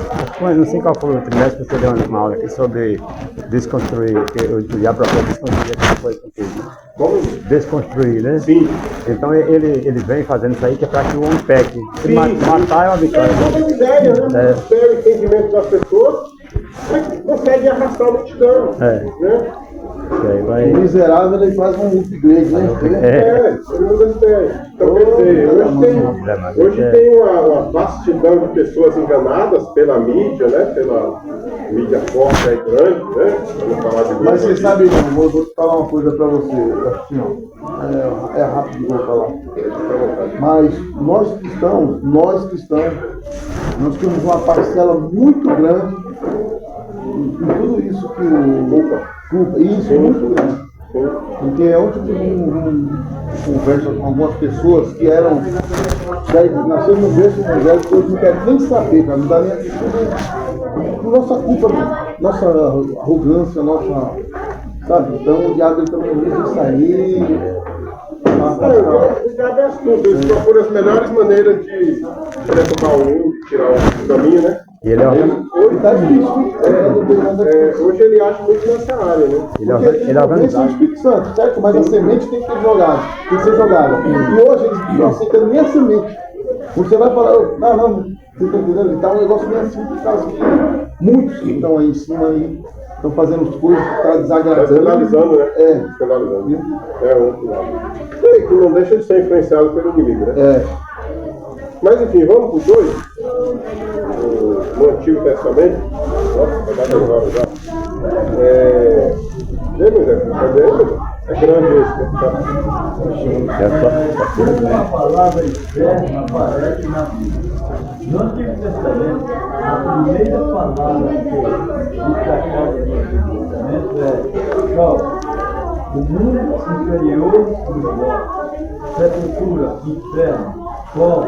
Não sei qual foi o trimestre que você deu uma aula aqui sobre desconstruir, que o diabo propõe desconstruir aquela coisa que fez, né? Como? Desconstruir, né? Sim. Então ele vem fazendo isso aí que é para que o homem peque. Se matar é uma vitória. É uma ideia, né? O entendimento das pessoas, mas consegue arrastar a multidão. Né? O miserável ele faz um upgrade, né? Ele muda as ideias. Então, quer dizer, hoje tem uma vastidão de pessoas enganadas pela mídia, né? Pela mídia forte e grande, né? Vamos falar de mas você sabe, não, vou te falar uma coisa pra você, Sebastião. É rápido que eu vou falar. Mas nós cristãos, nós temos uma parcela muito grande em tudo isso que culpa, isso é muito grande. Porque ontem eu tive conversa com algumas pessoas que nasceram no berço evangélico, hoje não querem nem saber, cara, não dá nem atitude. Por nossa culpa, nossa arrogância, sabe? Então o diabo também usa isso aí. O diabo é astuto, ele procura as melhores maneiras de retomar um, de tirar o caminho, né? E ele Hoje está difícil. Hoje ele acha muito nessa área, né? Ele é organizado. O Espírito Santo, certo? Mas a semente tem que ser jogada. E hoje eles não aceitam nem a semente. Você vai falar, não, você está entendendo? Ele tá um negócio meio assim, por causa que muitos que estão aí em cima aí estão fazendo as coisas que estão desagradando. Escandalizando, né? Escandalizando. Outro lado. E que não deixa de ser influenciado pelo inimigo, né? Mas enfim, vamos para o 2. No Antigo Testamento. Nossa, vai dar 2 horas já. É grande esse. Uma palavra externa aparece na Bíblia. No Antigo Testamento, a primeira palavra que destacada no Antigo Testamento é Sol, o mundo inferior dos mortos, sepultura, inferno, sol.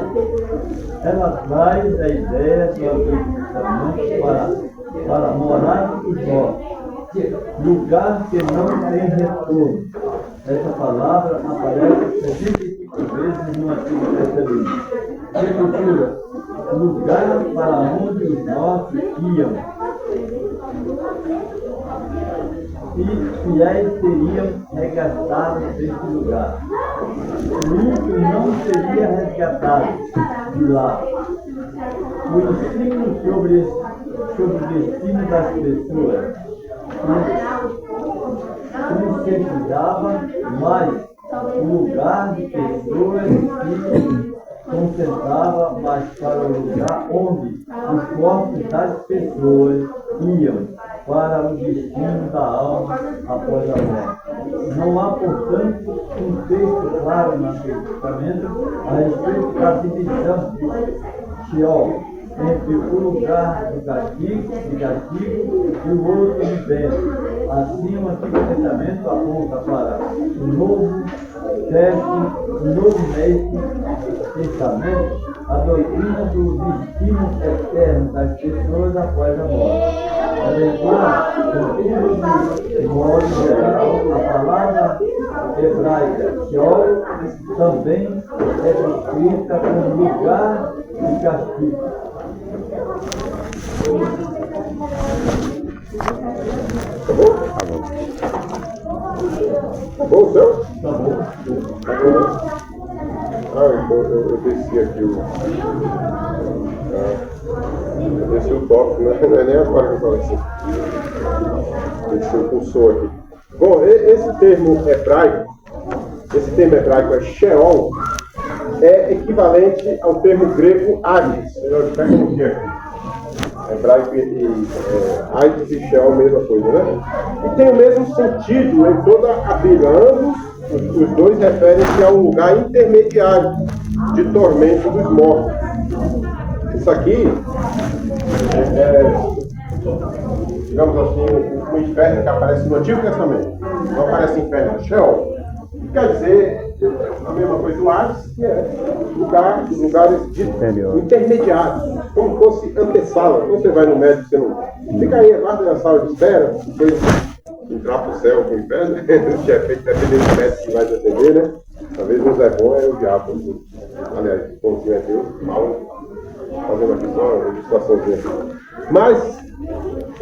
Ela traz a ideia do Antigo Testamento para morar dos mortos, lugar que não tem retorno. Essa palavra aparece 65 vezes no Antigo Testamento. Sepultura, lugar para onde os mortos iam. E fiéis seriam resgatados desse lugar. O ímpio não seria resgatado de lá. O ensino sobre o destino das pessoas conscientizava mais o lugar de pessoas que concentrava mais para o lugar onde os corpos das pessoas iam para o destino da alma após a morte. Não há, portanto, um texto claro no Antigo Testamento a respeito da divisão de Sheol entre o lugar do castigo e o outro vivendo. Assim, o Antigo Testamento aponta para o Novo Testamento, a doutrina do destino eterno das pessoas após a morte. De modo geral, a palavra hebraica Sheol também é descrita como lugar de castigo. Tá bom, seu? Tá bom. Eu desci aqui eu desci o top, né? Não é nem agora que eu falei assim. Desci o cursor aqui. Bom, esse termo hebraico é Sheol, é equivalente ao termo grego Hades. Eu pego um aqui. Hebraico e Hades e Sheol, mesma coisa, né? E tem o mesmo sentido em toda a Bíblia. Ambos, os dois referem-se a um lugar intermediário de tormento dos mortos. Isso aqui digamos assim, o inferno que aparece no Antigo Testamento. Não aparece inferno no Sheol. Quer dizer, a mesma coisa do Hades, que é lugares intermediários, como se fosse antessala. Quando você vai no médico, você não fica aí, aguarda na sala de espera, depois entrar para o céu com o inferno, que é feito dependendo do médico que vai te atender, né? Às vezes uns é bom, é o diabo. Aliás, o pontinho é Deus, mal, fazendo aqui só uma ilustraçãozinha aqui. Mas,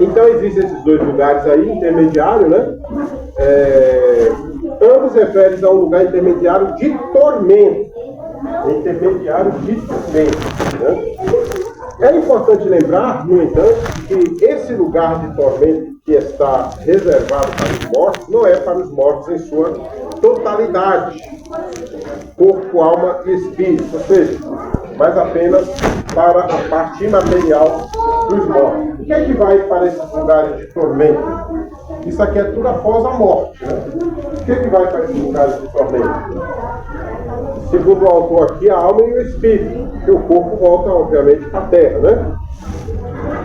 então existem esses dois lugares aí, intermediário, né? Ambos referem a um lugar intermediário de tormento. Né? É importante lembrar, no entanto, que esse lugar de tormento que está reservado para os mortos, não é para os mortos em sua totalidade, corpo, alma e espírito, ou seja, mas apenas para a parte imaterial dos mortos. O que é que vai para esses lugares de tormento? Isso aqui é tudo após a morte, né? O que é que vai para esses lugares de tormento? segundo o autor aqui, a alma e o espírito, porque o corpo volta, obviamente, para a terra, né?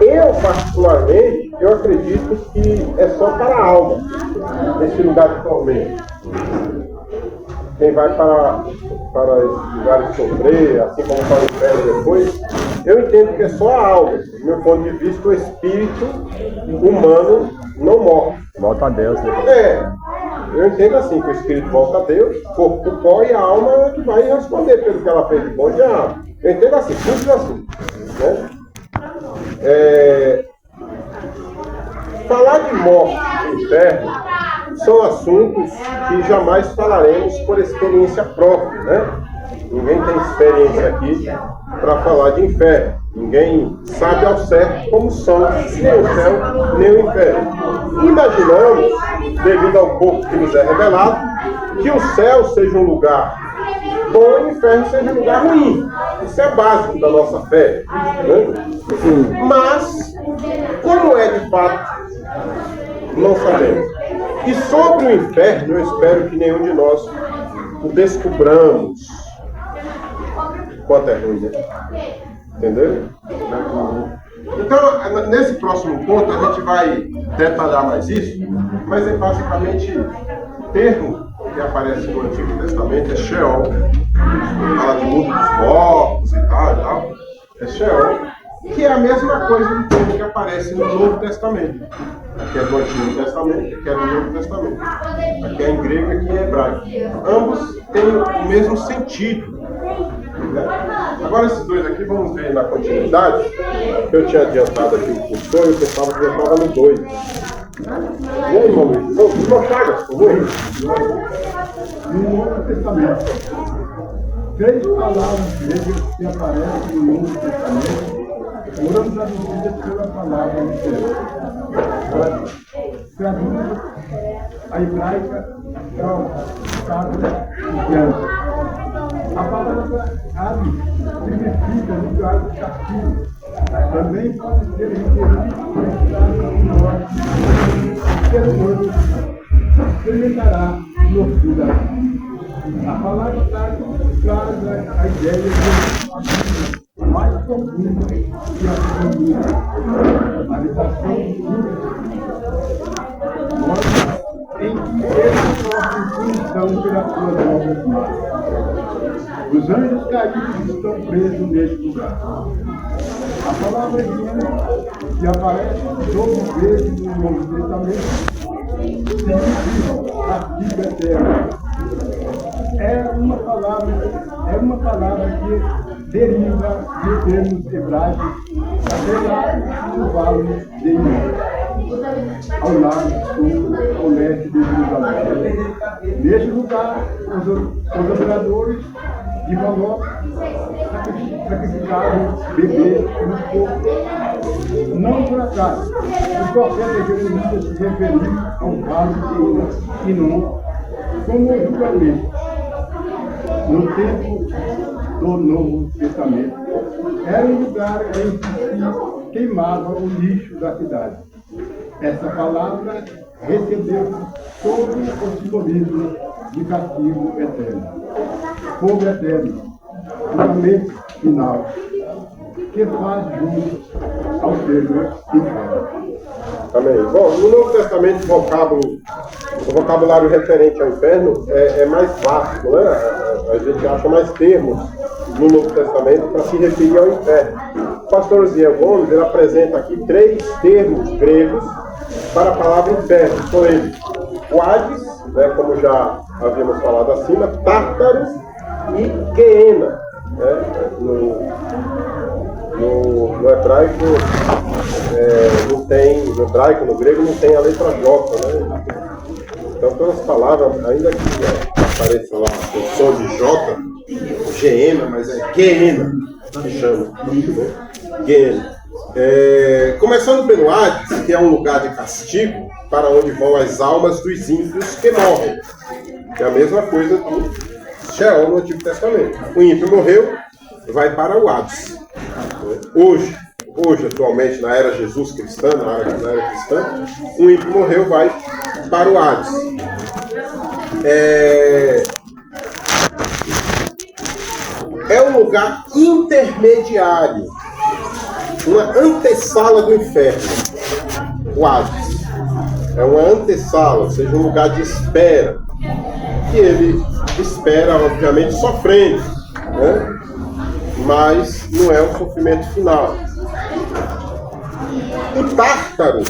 Eu, particularmente, eu acredito que é só para a alma, esse lugar de tormento. Quem vai para esses lugares de sofrer, assim como para o inferno depois, eu entendo que é só a alma. Do meu ponto de vista, o espírito humano não morre. Volta a Deus. Eu entendo assim, que o espírito volta a Deus, o corpo pro pó e a alma é que vai responder pelo que ela fez de bom e de errado. Eu entendo assim, tudo assim. Né? Falar de morte e inferno são assuntos que jamais falaremos por experiência própria, né? Ninguém tem experiência aqui para falar de inferno. Ninguém sabe ao certo como são nem o céu, nem o inferno. Imaginamos, devido ao pouco que nos é revelado, que o céu seja um lugar bom e o inferno seja um lugar ruim. Isso é básico da nossa fé. Né? Mas, como é de fato, não sabemos. E sobre o inferno, eu espero que nenhum de nós o descubramos. Quanto é ruim, né? Entendeu? Então, nesse próximo ponto, a gente vai detalhar mais isso, mas é basicamente o termo que aparece no Antigo Testamento é Sheol. Fala de mundo dos mortos e tal. É Sheol. Que é a mesma coisa do termo que aparece no Novo Testamento. Aqui é do Antigo Testamento, aqui é do Novo Testamento. Aqui é em grego e aqui é em hebraico. Ambos têm o mesmo sentido. Agora esses dois aqui, vamos ver na continuidade. Eu tinha adiantado aqui o cursor e eu pensava que já estava no 2. E aí, irmão Luiz? Não, Chagas, por favor. No Novo Testamento, 3 palavras gregas que aparecem no Novo Testamento foram traduzidas pela palavra de Deus. Traduzida a hebraica, cabra e criança. A palavra Hades significa lugar de castigo. Também pode ser referida no norte. O ser humano experimentará no fim da vida. A palavra traz a ideia de mais profunda que a família. A habitação em que eles sofrem punição pelas suas obras más. Os anjos caídos estão presos neste lugar. A palavra que aparece 12 vezes no Novo Testamento significa castigo eterno. É uma palavra que deriva de termos hebraicos apelados do vale de Inon, ao lado sul, ao leste de Jerusalém. Neste lugar, os adoradores de valor sacrificaram bebês no corpo. Não por acaso, o profeta Jeremias se referiu ao vale de Inon como julgamento. No tempo do Novo Testamento, era um lugar em que se queimava o lixo da cidade. Essa palavra recebeu todo o simbolismo de castigo eterno, fogo eterno, julgamento final, que faz jus ao termo inferno. Amém. Bom, no Novo Testamento o vocabulário referente ao inferno é mais vasto, né? A gente acha mais termos no Novo Testamento para se referir ao inferno. O pastor Ziel Gomes, ele apresenta aqui 3 termos gregos para a palavra inferno. São eles: o Hades, né, como já havíamos falado acima, Tártaro e Geena. Né? No hebraico não tem, no hebraico, no grego não tem a letra J, né? Então todas as palavras, ainda que apareça lá o som de J, Geena, mas é Geena que chama. Geena. Começando pelo Hades, que é um lugar de castigo para onde vão as almas dos ímpios que morrem. Que é a mesma coisa do Sheol no Antigo Testamento. O ímpio morreu, vai para o Hades. Hoje, atualmente, na era Jesus cristã, na era cristã, o ímpio morreu, vai para o Hades. é um lugar intermediário, uma antessala do inferno. O Hades é uma antessala, ou seja, um lugar de espera. E ele espera, obviamente, sofrendo, né? Mas não é o sofrimento final. O Tártaro,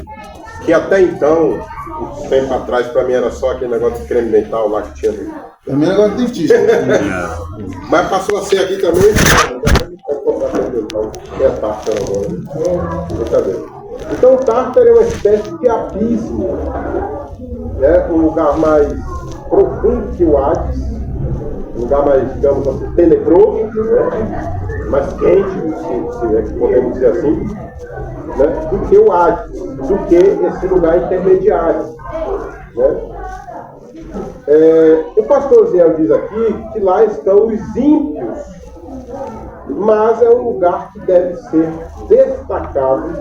que até então, um tempo atrás, para mim era só aquele negócio de creme dental lá que tinha. Pra mim é negócio de dentista. Mas passou a ser aqui também. É Tártaro agora. Brincadeira. Então o Tártaro é uma espécie de abismo, né? Um lugar mais profundo que o Hades, um lugar mais, digamos assim, tenebroso, né? Mais quente, se é que podemos dizer assim, né? Do que o Hades, do que esse lugar intermediário, né? O pastor Zé diz aqui que lá estão os ímpios, mas é um lugar que deve ser destacado,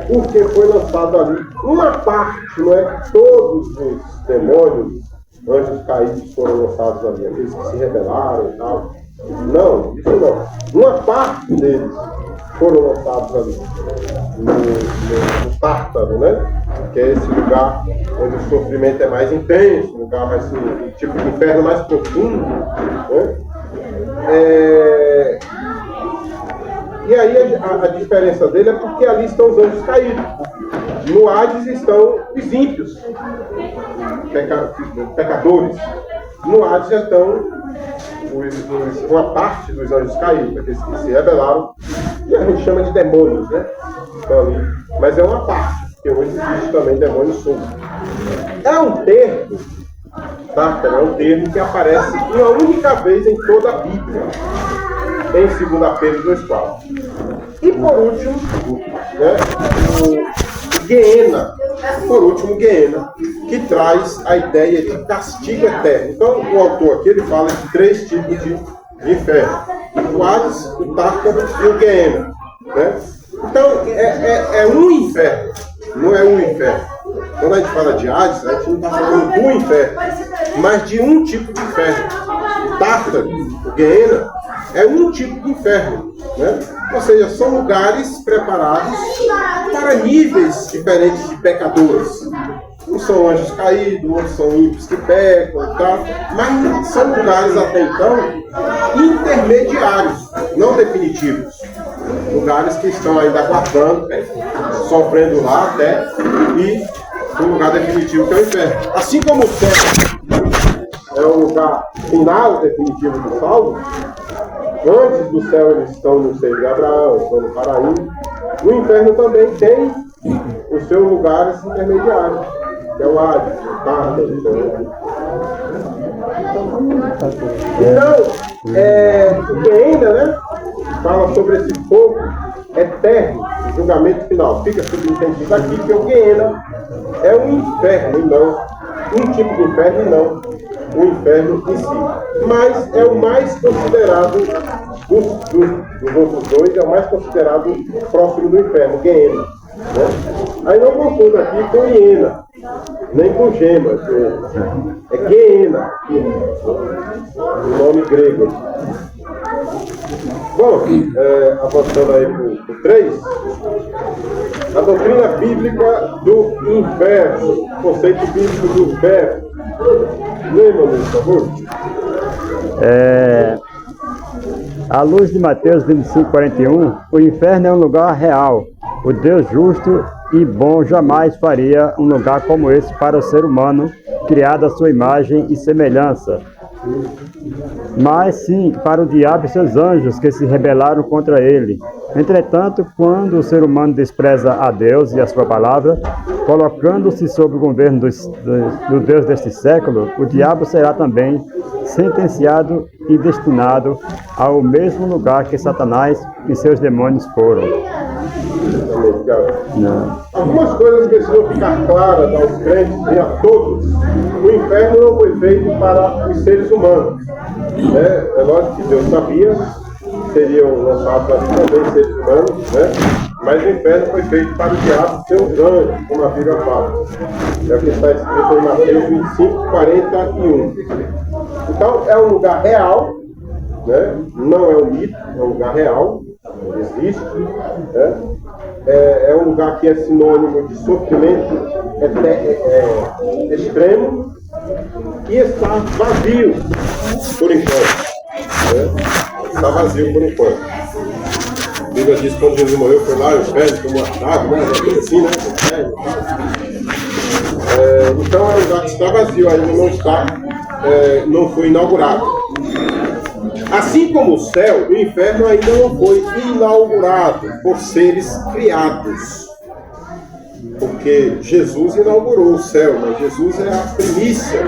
porque foi lançado ali uma parte, não é que todos os demônios, anjos caídos foram lançados ali, aqueles que se rebelaram e tal. Não, isso não. Uma parte deles foram lançados ali, no Tártaro, né? Que é esse lugar onde o sofrimento é mais intenso, um lugar mais, tipo de inferno mais profundo, né? E aí a diferença dele é porque ali estão os anjos caídos. No Hades estão os ímpios, pecadores. No Hades estão uma parte dos anjos caídos, aqueles que se rebelaram, que a gente chama de demônios, né? Então, ali, mas é uma parte, porque hoje existe também demônios soltos. É um termo, Tártaro, é um termo que aparece uma única vez em toda a Bíblia, em 2 Pedro 2,4. E por último, né, o Guiena, que traz a ideia de castigo eterno. Então, o autor aqui ele fala de 3 tipos de inferno: o Hades, o Tártaro e o Guiena, né? Então, é um inferno, não é um inferno. Quando a gente fala de Hades, a gente não está falando do inferno, mas de um tipo de inferno. O Tártaro, o Guiena, é um tipo de inferno, né? Ou seja, são lugares preparados para níveis diferentes de pecadores. Uns são anjos caídos, outros são ímpios que pecam e tal, mas são lugares até então intermediários, não definitivos. Lugares que estão ainda aguardando, sofrendo lá até ir para um lugar definitivo que é o inferno. Assim como o céu é o lugar final definitivo do salvo, antes do céu eles estão no seio de Abraão, estão no paraíso. O inferno também tem os seus lugares intermediários, que é o Hades, o Tártaro. Então, o Guiena, né, fala sobre esse fogo eterno, o julgamento final. Fica subentendido aqui que o Guiena é um inferno, e não um tipo de inferno, e não o inferno em si. Mas é o mais considerado, dos outros dois, é o mais considerado próximo do inferno, Guiena, né? Aí não confunda aqui com hiena, nem com gema, é Guiena, o nome grego. Bom, avançando aí para o 3, a doutrina bíblica do inferno, o conceito bíblico do inferno. Lembra, por favor? À luz de Mateus 25:41, o inferno é um lugar real. O Deus justo e bom jamais faria um lugar como esse para o ser humano, criado à sua imagem e semelhança. Mas sim para o diabo e seus anjos que se rebelaram contra ele. Entretanto, quando o ser humano despreza a Deus e a sua palavra, colocando-se sob o governo do Deus deste século, o diabo será também sentenciado e destinado ao mesmo lugar que Satanás e seus demônios foram. Algumas coisas precisam ficar claras aos crentes e a todos. O inferno não foi feito para os seres humanos, né? É lógico que Deus sabia que seriam lançados ali também seres humanos, né? Mas o inferno foi feito para o diabo e seus anjos, como a Bíblia fala. É o que está escrito em Mateus 25:41. Então é um lugar real, né? Não é um mito, é um lugar real, existe, né? É um lugar que é sinônimo de sofrimento extremo e está vazio por enquanto, né? Está vazio por enquanto. A Bíblia diz que quando Jesus morreu foi lá, o inferno tomou atado, né? Assim, né? Então é um lugar que está vazio, ainda não está, não foi inaugurado. Assim como o céu, o inferno ainda não foi inaugurado por seres criados. Porque Jesus inaugurou o céu, mas Jesus é a primícia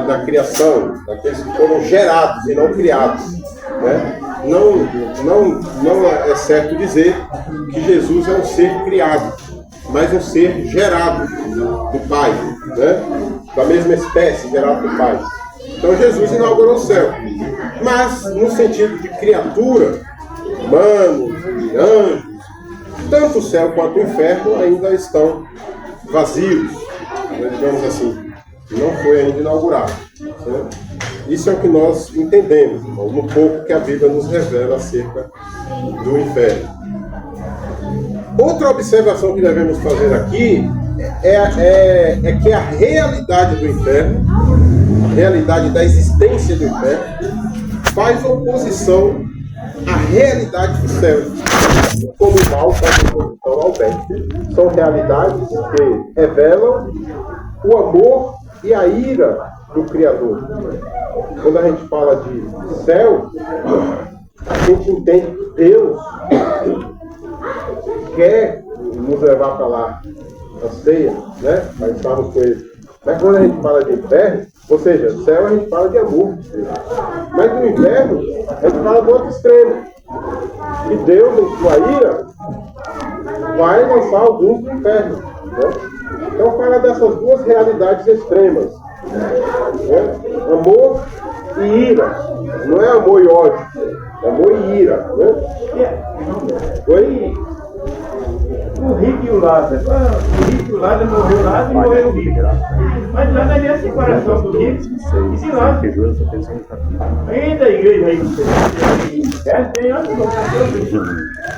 da criação, daqueles que foram gerados e não criados, né? Não é certo dizer que Jesus é um ser criado, mas um ser gerado do Pai, né? Da mesma espécie, gerado do Pai. Então Jesus inaugurou o céu, mas no sentido de criatura, humanos e anjos, tanto o céu quanto o inferno ainda estão vazios, né, digamos assim, não foi ainda inaugurado. Né? Isso é o que nós entendemos, irmão, no pouco que a Bíblia nos revela acerca do inferno. Outra observação que devemos fazer aqui é que a realidade do inferno, a realidade da existência do inferno, faz oposição à realidade do céu, como o mal faz oposição ao bem. São realidades que revelam o amor e a ira do Criador. Quando a gente fala de céu, a gente entende que Deus quer nos levar para lá, a ceia, né? Mas estamos com ele. Mas quando a gente fala de inferno, ou seja, céu a gente fala de amor. Mas no inferno, a gente fala do outro extremo. E Deus, em sua ira, vai lançar alguns no inferno. Né? Então fala dessas duas realidades extremas. Né? Amor e ira. Não é amor e ódio. É amor e ira. Né? Foi o rico e o Lázaro. O rico e o Lázaro morreu lá e morreu o rico. Mas lá na minha separação do rico e se lá. Ainda a igreja aí tem outro lugar.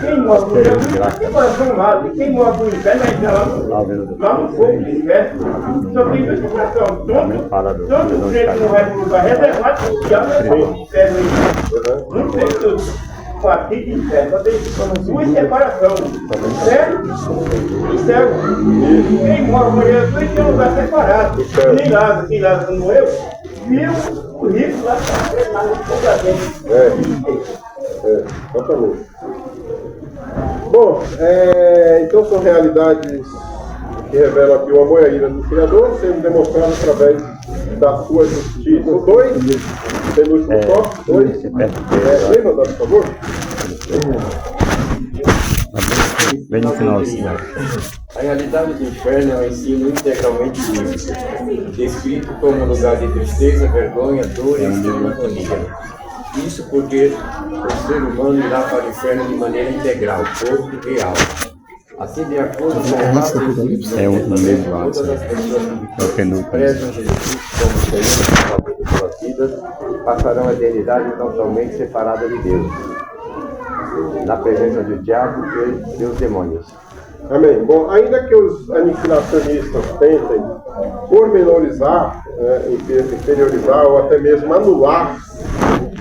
Quem morre no inferno tem separação lá. E quem morre no inferno vai entrar lá no fogo do inferno. Só tem duas separações. Tanto o crente não vai para o lugar reservado, o diabo vai para o inferno aí. Não tem tudo. Aqui de inferno, só tem duas separações, céu e céu. Quem mora com Jesus tem um lugar separado. Nem Lázaro, quem Lázaro não morreu, viu o rico lá no fogo da gente. Exatamente. Bom, então são realidades que revelam aqui o amor e a ira do Criador, sendo demonstrado através da sua justiça. O 2, penúltimo tópico, 2. Lembra, por favor? Bem no finalzinho. A realidade do inferno é um ensino integralmente bíblico, descrito como lugar de tristeza, vergonha, dor e extrema agonia. Isso porque o ser humano irá para o inferno de maneira integral, corpo e alma. Assim, de acordo com o todas as pessoas que prezam Jesus como Senhor de suas vidas passarão a eternidade totalmente separada de Deus, na presença do diabo e dos demônios. Amém. Bom, ainda que os aniquilacionistas tentem pormenorizar, inferiorizar ou até mesmo anular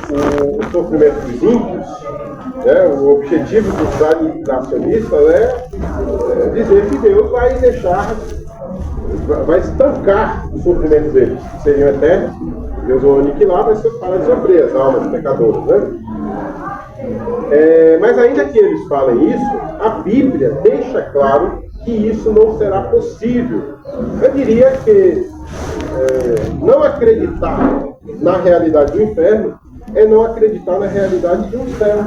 o sofrimento dos ímpios, né, o objetivo dos aniquilacionistas é dizer que Deus vai deixar, vai estancar o sofrimento deles, que seriam eternos. Deus vai aniquilar, vai parar de sofrer as almas pecadoras, né? Mas ainda que eles falem isso, a Bíblia deixa claro que isso não será possível. Eu diria que não acreditar na realidade do inferno é não acreditar na realidade de um céu.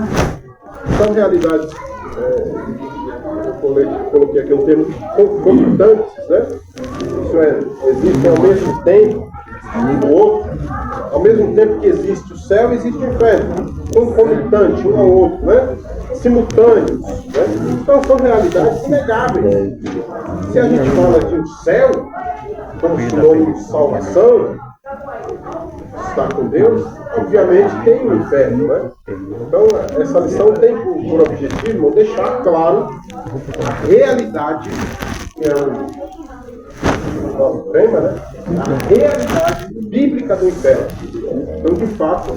São realidades, eu coloquei aqui um termo, concomitantes, né? Isso existem ao mesmo tempo um do outro. Ao mesmo tempo que existe o céu, existe o inferno. Concomitante, um ao outro, né? Simultâneos. Né? Então são realidades inegáveis. Se a gente fala de um céu, como sinônimo de salvação, estar com Deus, obviamente tem o inferno, né? Então, essa lição tem por objetivo deixar claro a realidade, que é o nosso tema, né? A realidade bíblica do inferno. Então, de fato,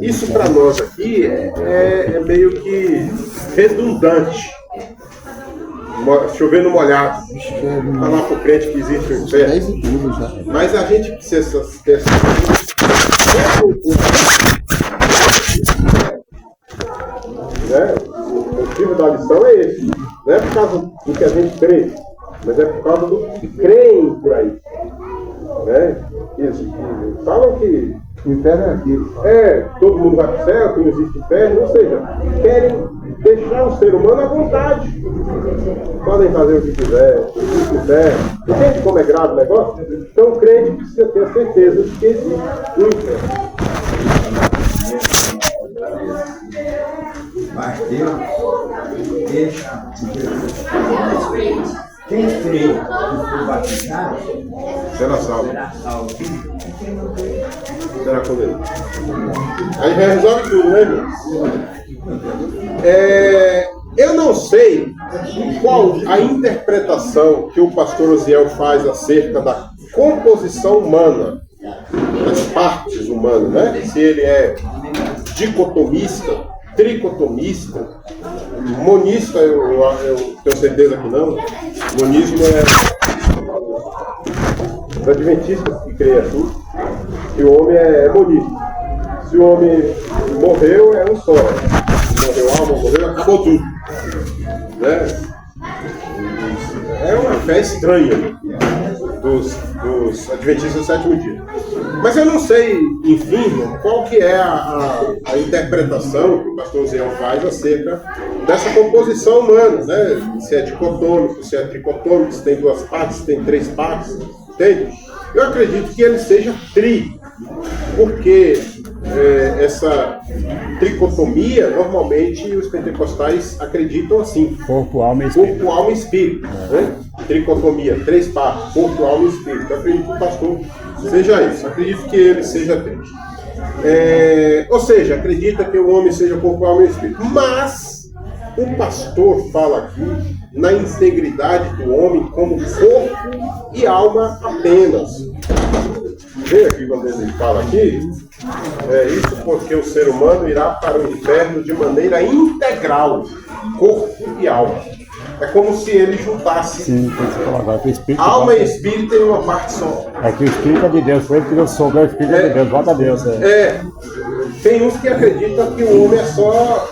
isso para nós aqui é meio que redundante. Chover no molhado. Falar para o crente que existe o inferno. Mas a gente precisa ter essa né? O motivo da lição é esse. Não é por causa do que a gente crê, mas é por causa do que creem por aí. Né? Isso. Falam que o inferno é aquilo. Todo mundo vai para o céu, que não existe inferno. Ou seja, querem deixar o ser humano à vontade. Podem fazer o que quiser, Entende como é grave o negócio? Então o crente precisa ter a certeza de que existe o inferno. Mas Deus deixa quem crê e for batizado será salvo. Será condenado. Aí já resolve tudo, né, irmão? Eu não sei qual a interpretação que o pastor Osiel faz acerca da composição humana, das partes humanas, né? Se ele é dicotomista, tricotomista, monista, eu tenho certeza que não. Monismo os adventistas que creem assim, que o homem é monista. Se o homem morreu, é um só. Morreu alma, morreu, acabou tudo. Né? É uma fé estranha dos adventistas do sétimo dia. Mas eu não sei, enfim, qual que é a interpretação que o pastor Zé faz acerca dessa composição humana, né? Se é dicotômico, se é tricotômico, se tem duas partes, se tem três partes, entende? Eu acredito que ele seja tri, porque essa tricotomia, normalmente os pentecostais acreditam assim. Corpo, alma e espírito. Corpo, alma e espírito. Né? Tricotomia, três partes, corpo, alma e espírito. Eu acredito que o pastor seja isso. Acredito que ele seja tri. Ou seja, acredita que o homem seja corpo, alma e espírito. Mas o pastor fala aqui na integridade do homem como corpo e alma apenas. Vê aqui quando ele fala aqui, isso porque o ser humano irá para o inferno de maneira integral, corpo e alma. É como se ele juntasse. Sim, agora, que o espírito alma e espírito em uma parte só. É que o espírito é de Deus, foi ele que Deus sobrou, o espírito é de Deus, volta a Deus. Tem uns que acreditam que o homem é só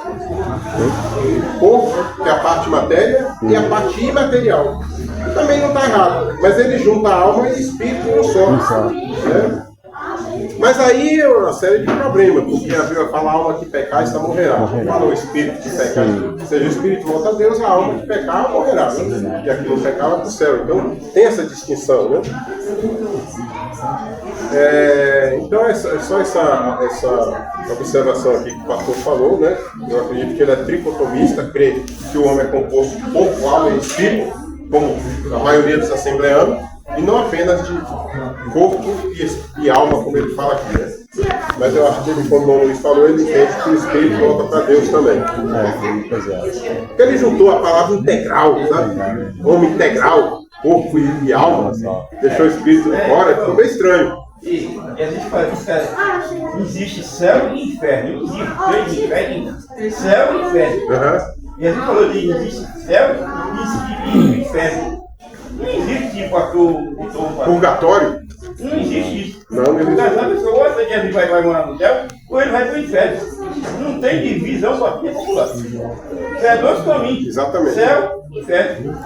corpo, que é a parte matéria, e a parte imaterial. Também não está errado, mas ele junta a alma e espírito em um só. Né? Mas aí é uma série de problemas, porque a Bíblia fala a alma que pecar está morrerá. Fala o espírito que pecar, seja o espírito volta a Deus, a alma que pecar morrerá. Né? E aqui não pecar vai para o céu. Então tem essa distinção. Né? Então é só essa observação aqui que o pastor falou. Né? Eu acredito que ele é tricotomista, crê que o homem é composto de corpo, alma e espírito, como a maioria dos assembleanos, e não apenas de corpo e alma, como ele fala aqui, né? Mas eu acho que ele, como o Luiz falou, ele entende que o espírito volta para Deus também. Porque ele juntou a palavra integral, sabe? Homem integral, corpo e alma, deixou o espírito de fora, ficou bem estranho. E a gente fala que existe céu e inferno. Não existe três infernos, céu e inferno. E a gente falou de existe céu e inferno. Não existe tipo purgatório? Não existe isso. Não existe. A pessoa ou ele vai morar no céu, ou ele vai para o inferno. Não tem divisão para a população. É dois caminhos. Exatamente. Céu e inferno.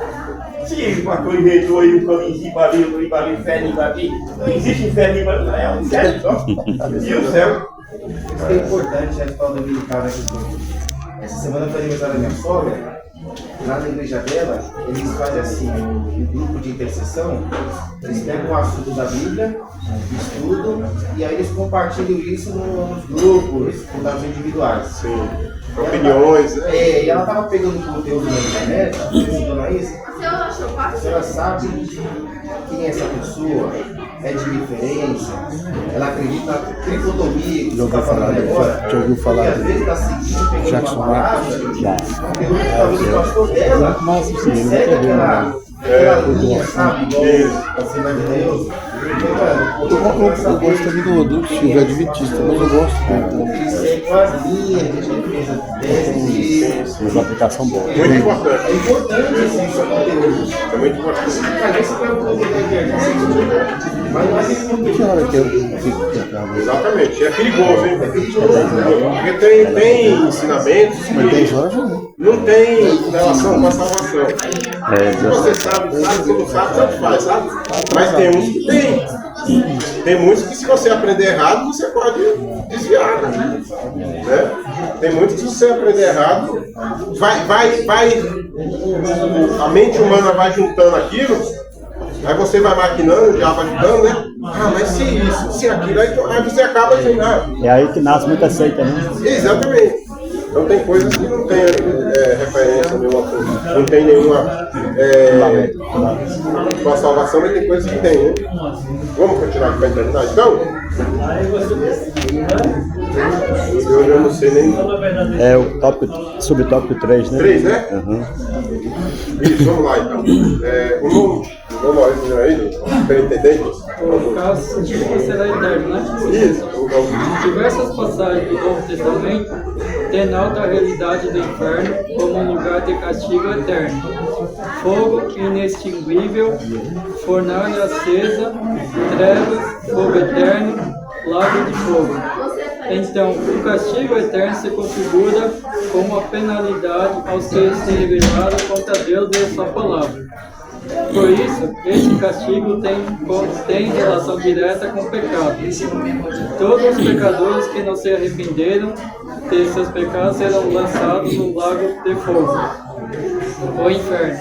Se o pastor inventou aí o caminho para ali, para o inferno, para aqui, não existe inferno, não é o inferno só. E o céu. Isso é importante, a gente fala dominical, né? Essa semana foi aniversário da minha sogra. Lá na igreja dela, eles fazem assim, um grupo de intercessão, eles pegam um assunto da Bíblia, estudam, e aí eles compartilham isso nos grupos, nos individuais. Sim. Opiniões. E ela estava pegando conteúdo na internet, ensinando a isso. A senhora sabe quem é essa pessoa? é de referência, ela acredita na tricotomia que você está falando agora. Já ouviu falar? E às vezes está seguindo, pegando uma palavra, Já. porque talvez o pastor dela segue aquela linha, sabe? Igual a Assembleia de Deus. Eu gosto também do Silvio Adventista, mas eu gosto muito. Eles seguem as linhas de defesa desses. Uma aplicação boa. Muito importante. É importante esse conteúdo. É muito importante. Às vezes você põe um conteúdo da internet, mas não é esse conteúdo. Que hora que eu fico que acaba? Exatamente. É perigoso, hein? Porque tem ensinamentos Mas 10 que horas já não. não tem relação com a salvação. Se você sabe, se não sabe, tanto faz, sabe? Mas tem uns que tem. Tem muitos que se você aprender errado, você pode desviar. Né? Tem muitos que se você aprender errado, a mente humana vai juntando aquilo, aí você vai maquinando, o diabo vai juntando, né? Ah, mas se isso, se aquilo, aí você acaba sem nada. É aí que nasce muita seita, né? Exatamente. Então tem coisas que não tem referência nenhuma, não tem nenhuma com a salvação, mas tem coisas que tem, né? Vamos continuar aqui para terminar então? Eu já não sei nem. É o subtópico 3, né? 3, né? Uhum. Isso, vamos lá então. O nome aí, superintendente. O caso científico será eterno, né? Isso, Diversas passagens do Novo Testamento denotam a realidade do inferno como um lugar de castigo eterno. Fogo inextinguível, fornalha acesa, trevas, fogo eterno, lago de fogo. Então, o castigo eterno se configura como a penalidade ao ser se rebelado contra Deus e a sua palavra. Por isso, este castigo tem relação direta com o pecado. Todos os pecadores que não se arrependeram de seus pecados serão lançados no lago de fogo, o inferno,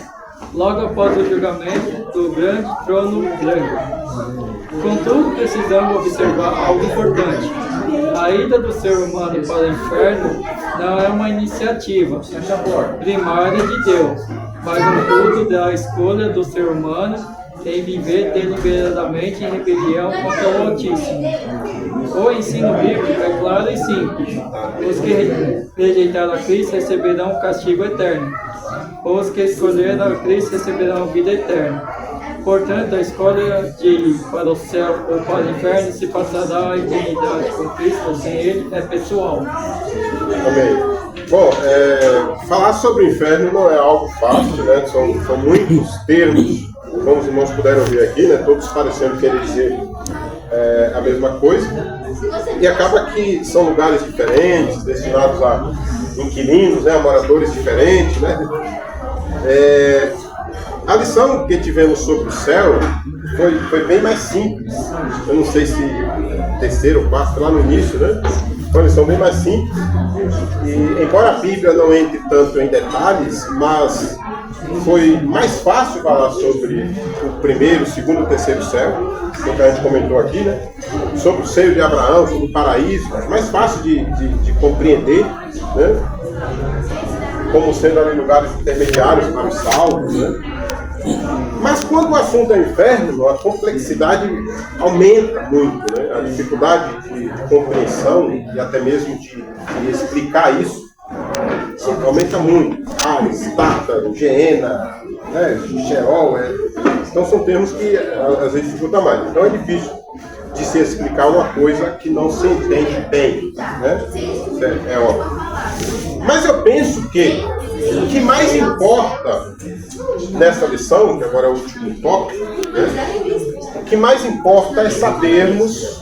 logo após o julgamento do grande trono branco. Contudo, precisamos observar algo importante. A ida do ser humano para o inferno não é uma iniciativa primária de Deus, mas um fruto da escolha do ser humano em viver deliberadamente em rebelião contra o Altíssimo. O ensino bíblico é claro e simples. Os que rejeitaram a Cristo receberão o castigo eterno. Os que escolheram a Cristo receberão a vida eterna. Portanto, a escolha de ir para o céu ou para o inferno se passará a eternidade com Cristo ou sem Ele é pessoal. Amém. Bom, falar sobre o inferno não é algo fácil, né? São muitos termos, como os irmãos puderam ver aqui, né? Todos parecendo querer dizer a mesma coisa. E acaba que são lugares diferentes, destinados a inquilinos, né? A moradores diferentes, né? A lição que tivemos sobre o céu foi bem mais simples. Eu não sei se terceiro ou quarto, lá no início, né? Foi uma lição bem mais simples. E embora a Bíblia não entre tanto em detalhes, mas foi mais fácil falar sobre o primeiro, o segundo, o terceiro céu, que a gente comentou aqui, né? Sobre o seio de Abraão, sobre o paraíso, mais fácil de compreender, né? Como sendo ali lugares intermediários para os salvos, né? Mas quando o assunto é inferno, a complexidade aumenta muito, né? A dificuldade de compreensão e até mesmo de explicar isso aumenta muito. Hades, Tártaro, Geena, né? Sheol, então são termos que às vezes dificulta mais. Então é difícil de se explicar uma coisa que não se entende bem, né? Isso é óbvio. Mas eu penso que o que mais importa nessa lição, que agora é o último tópico, né? O que mais importa é sabermos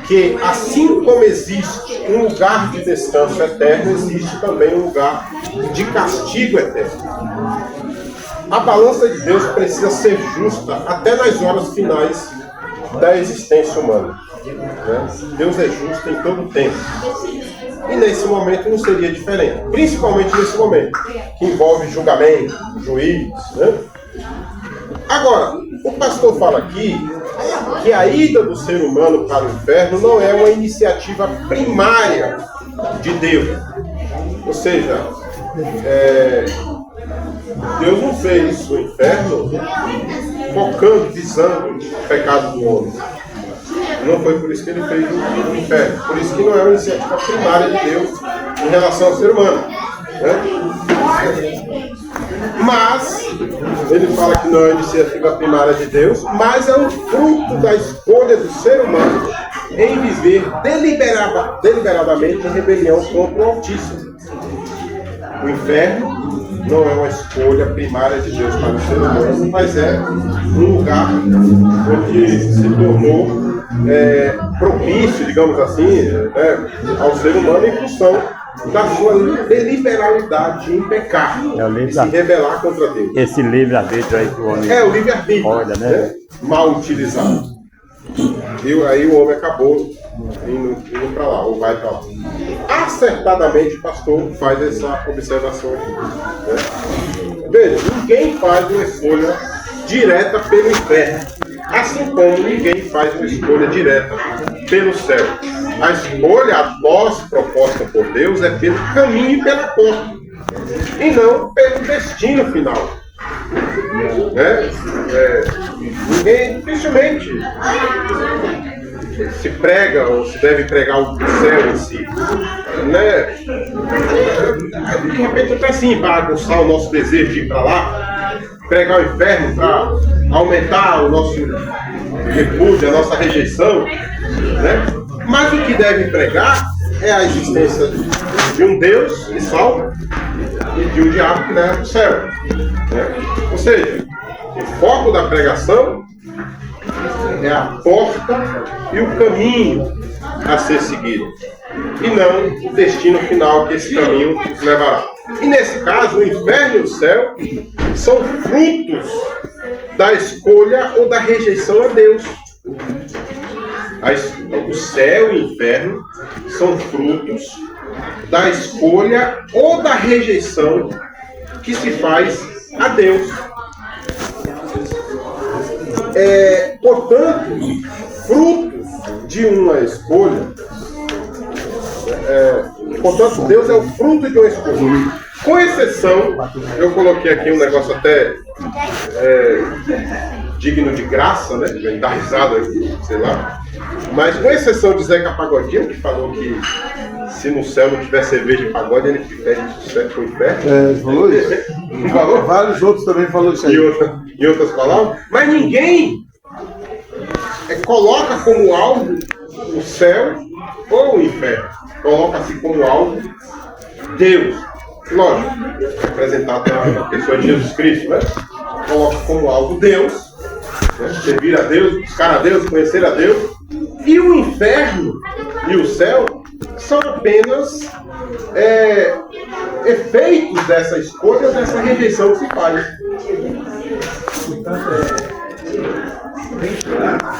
que, assim como existe um lugar de descanso eterno, existe também um lugar de castigo eterno. A balança de Deus precisa ser justa até nas horas finais da existência humana, né? Deus é justo em todo o tempo. E nesse momento não seria diferente, principalmente nesse momento, que envolve julgamento, juízes, né? Agora, o pastor fala aqui que a ida do ser humano para o inferno não é uma iniciativa primária de Deus. Ou seja, Deus não fez o inferno focando, visando o pecado do homem. Não foi por isso que ele fez o inferno. Por isso que não é uma iniciativa primária de Deus em relação ao ser humano. Né? Mas, ele fala que não é uma iniciativa primária de Deus, mas é um fruto da escolha do ser humano em viver deliberadamente em rebelião contra o Altíssimo. O inferno não é uma escolha primária de Deus para o ser humano, mas é um lugar onde se tornou propício, digamos assim, ao ser humano em função da sua deliberalidade em pecar e se rebelar contra Deus. Esse livre-arbítrio aí que o homem... É o livre-arbítrio, olha, né? Mal utilizado. E aí o homem acabou indo para lá, ou vai para lá. Acertadamente o pastor faz essa observação aqui. Né? Veja, ninguém faz uma escolha direta pelo inferno, assim como ninguém faz uma escolha direta pelo céu. A escolha, a dose proposta por Deus é pelo caminho e pela porta, e não pelo destino final. Ninguém, dificilmente se prega ou se deve pregar o céu em si. Né? De repente até assim, para aguçar o nosso desejo de ir para lá, pregar o inferno para aumentar o nosso repúdio, a nossa rejeição. Né? Mas o que deve pregar é a existência de um Deus que salva e de um diabo que leva para o céu. Né? Ou seja, o foco da pregação é a porta e o caminho a ser seguido, e não o destino final que esse caminho levará. E nesse caso, o inferno e o céu são frutos da escolha ou da rejeição a Deus. O céu e o inferno são frutos da escolha ou da rejeição que se faz a Deus. Portanto, frutos de uma escolha, portanto, Deus é o fruto de uma escolha. Com exceção, eu coloquei aqui um negócio até digno de graça, né? Vem dar risada aqui, sei lá. Mas com exceção de Zeca Pagodinho, que falou que se no céu não tiver cerveja e pagode, ele pede sucesso pro inferno. Falou isso? Não falou? Vários outros também falaram isso aí. E outras palavras. Mas ninguém coloca como alvo o céu ou o inferno. Coloca-se como alvo Deus. Lógico, representado na pessoa de Jesus Cristo, né? Coloca como alvo Deus, né? Servir a Deus, buscar a Deus, conhecer a Deus. E o inferno e o céu são apenas efeitos dessa escolha, dessa rejeição que se faz.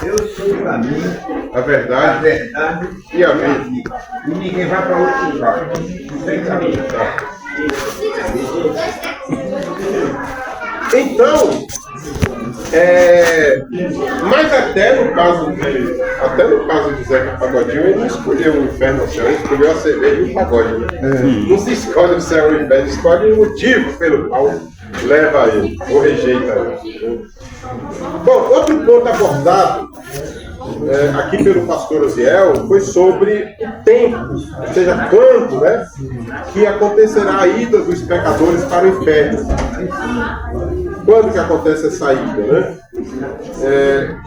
Deus tem o caminho, A verdade e a vida. e ninguém vai para outro lugar. Não tem caminho. Então, mas até no caso de Zeca Pagodinho, ele não escolheu o inferno ou o céu, ele escolheu a cerveja e o pagode. Né? Não se escolhe o céu ou o inferno, escolhe o motivo pelo qual leva a ele, ou rejeita ele. Bom, outro ponto abordado aqui pelo pastor Osiel foi sobre o tempo, ou seja, quando, né, que acontecerá a ida dos pecadores para o inferno. Quando que acontece essa ida, né?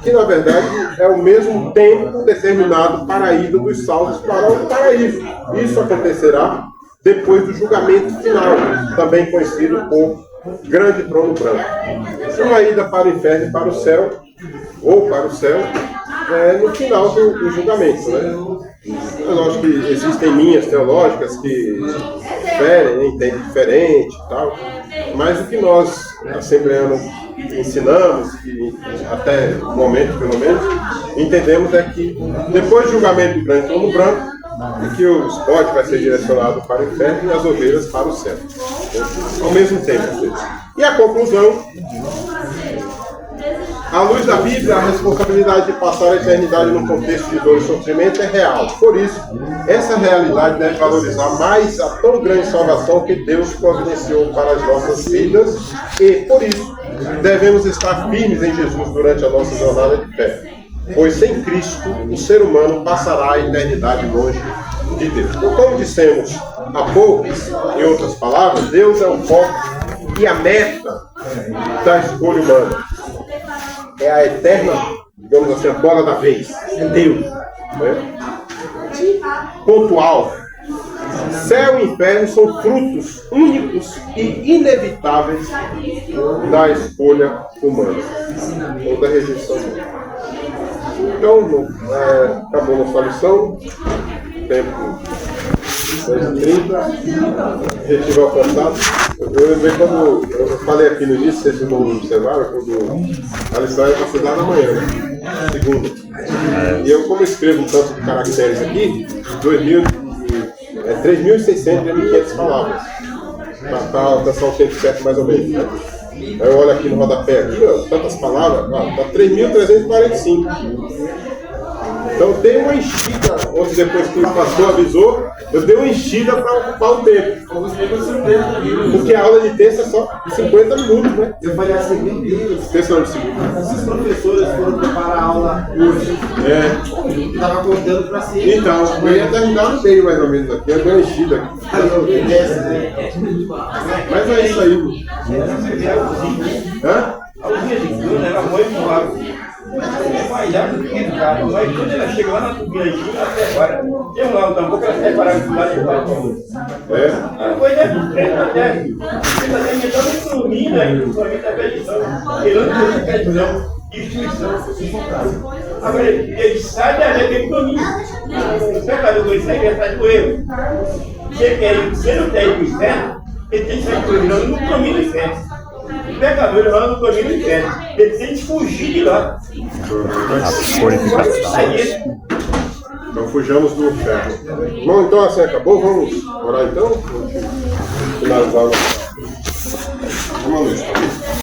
Que na verdade é o mesmo tempo determinado para a ida dos salvos para o paraíso. Isso acontecerá depois do julgamento final, também conhecido por grande trono branco. Uma ida para o inferno e para o céu, ou para o céu, no final do julgamento. Né? É lógico que existem linhas teológicas que diferem, entendem diferente e tal, mas o que nós, assembleanos, ensinamos, e até o momento pelo menos, entendemos é que depois do julgamento do grande trono branco, é que o bote vai ser direcionado para o inferno e as ovelhas para o céu. Ao mesmo tempo. E a conclusão À luz da Bíblia, a responsabilidade de passar a eternidade num contexto de dor e sofrimento é real. Por isso, essa realidade deve valorizar mais a tão grande salvação que Deus providenciou para as nossas vidas e, por isso, devemos estar firmes em Jesus durante a nossa jornada de fé. Pois sem Cristo, o ser humano passará a eternidade longe de Deus. Então, como dissemos há pouco, em outras palavras, Deus é o foco e a meta da escolha humana. É a eterna, digamos assim, a bola da vez. É Deus. Né? Pontual. Céu e inferno são frutos únicos e inevitáveis da escolha humana. Ou da rejeição humana. Então, acabou nossa lição. Tempo 10h30. Objetivo alcançado. Eu lembrei quando eu falei aqui no início, vocês não observaram, quando a lição era para ser dada amanhã, né? Segunda. E eu, como escrevo um tanto de caracteres aqui, 3.600 e 1.500 palavras. Para alcançar o tempo certo, mais ou menos. Né? Aí eu olho aqui no rodapé, aqui, ó, tantas palavras, dá 3.345. Então tem uma enchida, ontem depois que o pastor avisou, eu dei uma enchida para ocupar o tempo. Porque a aula de terça é só 50 minutos, né? Eu falei assim, meu Deus, Terça de segunda. esses professores foram preparar a aula hoje. Eu estava contando para si. Então, eu ia terminar no meio mais ou menos aqui, eu dei uma enchida aqui. Mas é isso aí. Hã? A usinha de cana era muito suave. Mas quando ela chega lá na turbina de cana, ela separa. Tem um lado tampouco, ela separa do lado de baixo. Depois até está inventando uma economia, a economia da perdição. Querendo que você perdição, destruição. Agora, ele sai da economia. O pecador ele sai atrás do erro. Você não quer ir para o inferno, ele tem que sair no caminho do inferno. O pecador ele vai no caminho do inferno. Ele tem que fugir de lá. A purificação. Não fujamos do inferno. Bom, então assim acabou. Vamos orar então? Vamos finalizar. Vamos lá.